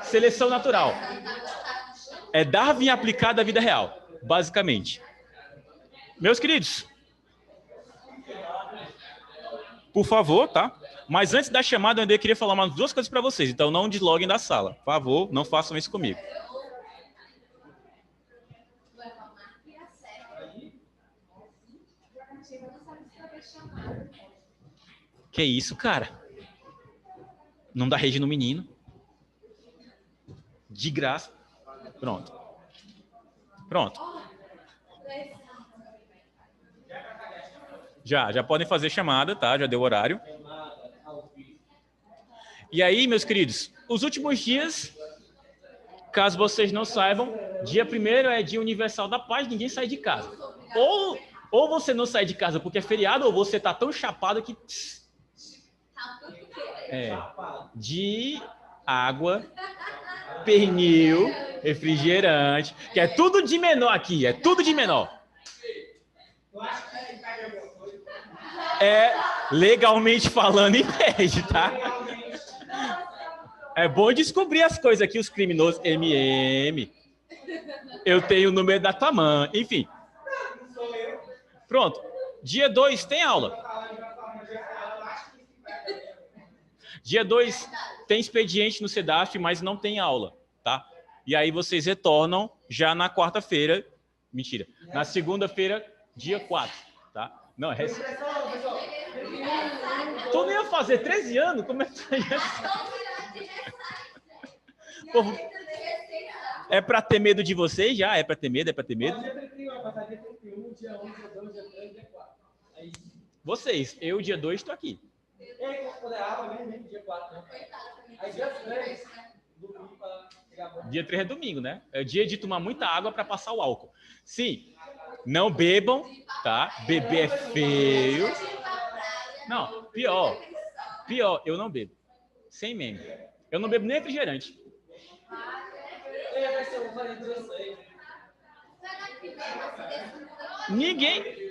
seleção natural. É Darwin aplicado à vida real, basicamente. Meus queridos, por favor, tá? Mas antes da chamada, eu ainda queria falar umas 2 coisas para vocês. Então, não desloguem da sala. Por favor, não façam isso comigo. Que isso, cara? Não dá rede no menino. De graça. Pronto. Pronto. Já podem fazer chamada, tá? Já deu horário. E aí, meus queridos, os últimos dias, caso vocês não saibam, dia 1º é dia universal da paz, ninguém sai de casa. Ou você não sai de casa porque é feriado, ou você tá tão chapado que... de água, pernil, refrigerante, que é tudo de menor aqui, é tudo de menor. Legalmente falando, impede, tá? É bom descobrir as coisas aqui, os criminosos. MM. Eu tenho o número da tua mãe, enfim. Pronto. Dia 2 tem aula. Dia 2 tem expediente no CEDAF, mas não tem aula, tá? E aí vocês retornam já na quarta-feira. Mentira. Na segunda-feira, dia 4, tá? Não, tu nem ia fazer 13 anos? Como é que tu ia... Povo, é pra ter medo de vocês já? É pra ter medo? É pra ter medo? Vocês, eu dia 2 estou aqui. Dia 3 é domingo, né? É dia de tomar muita água para passar o álcool. Sim, não bebam, tá? Beber é feio. Não, pior, eu não bebo. Sem meme. Eu não bebo nem refrigerante. Ninguém...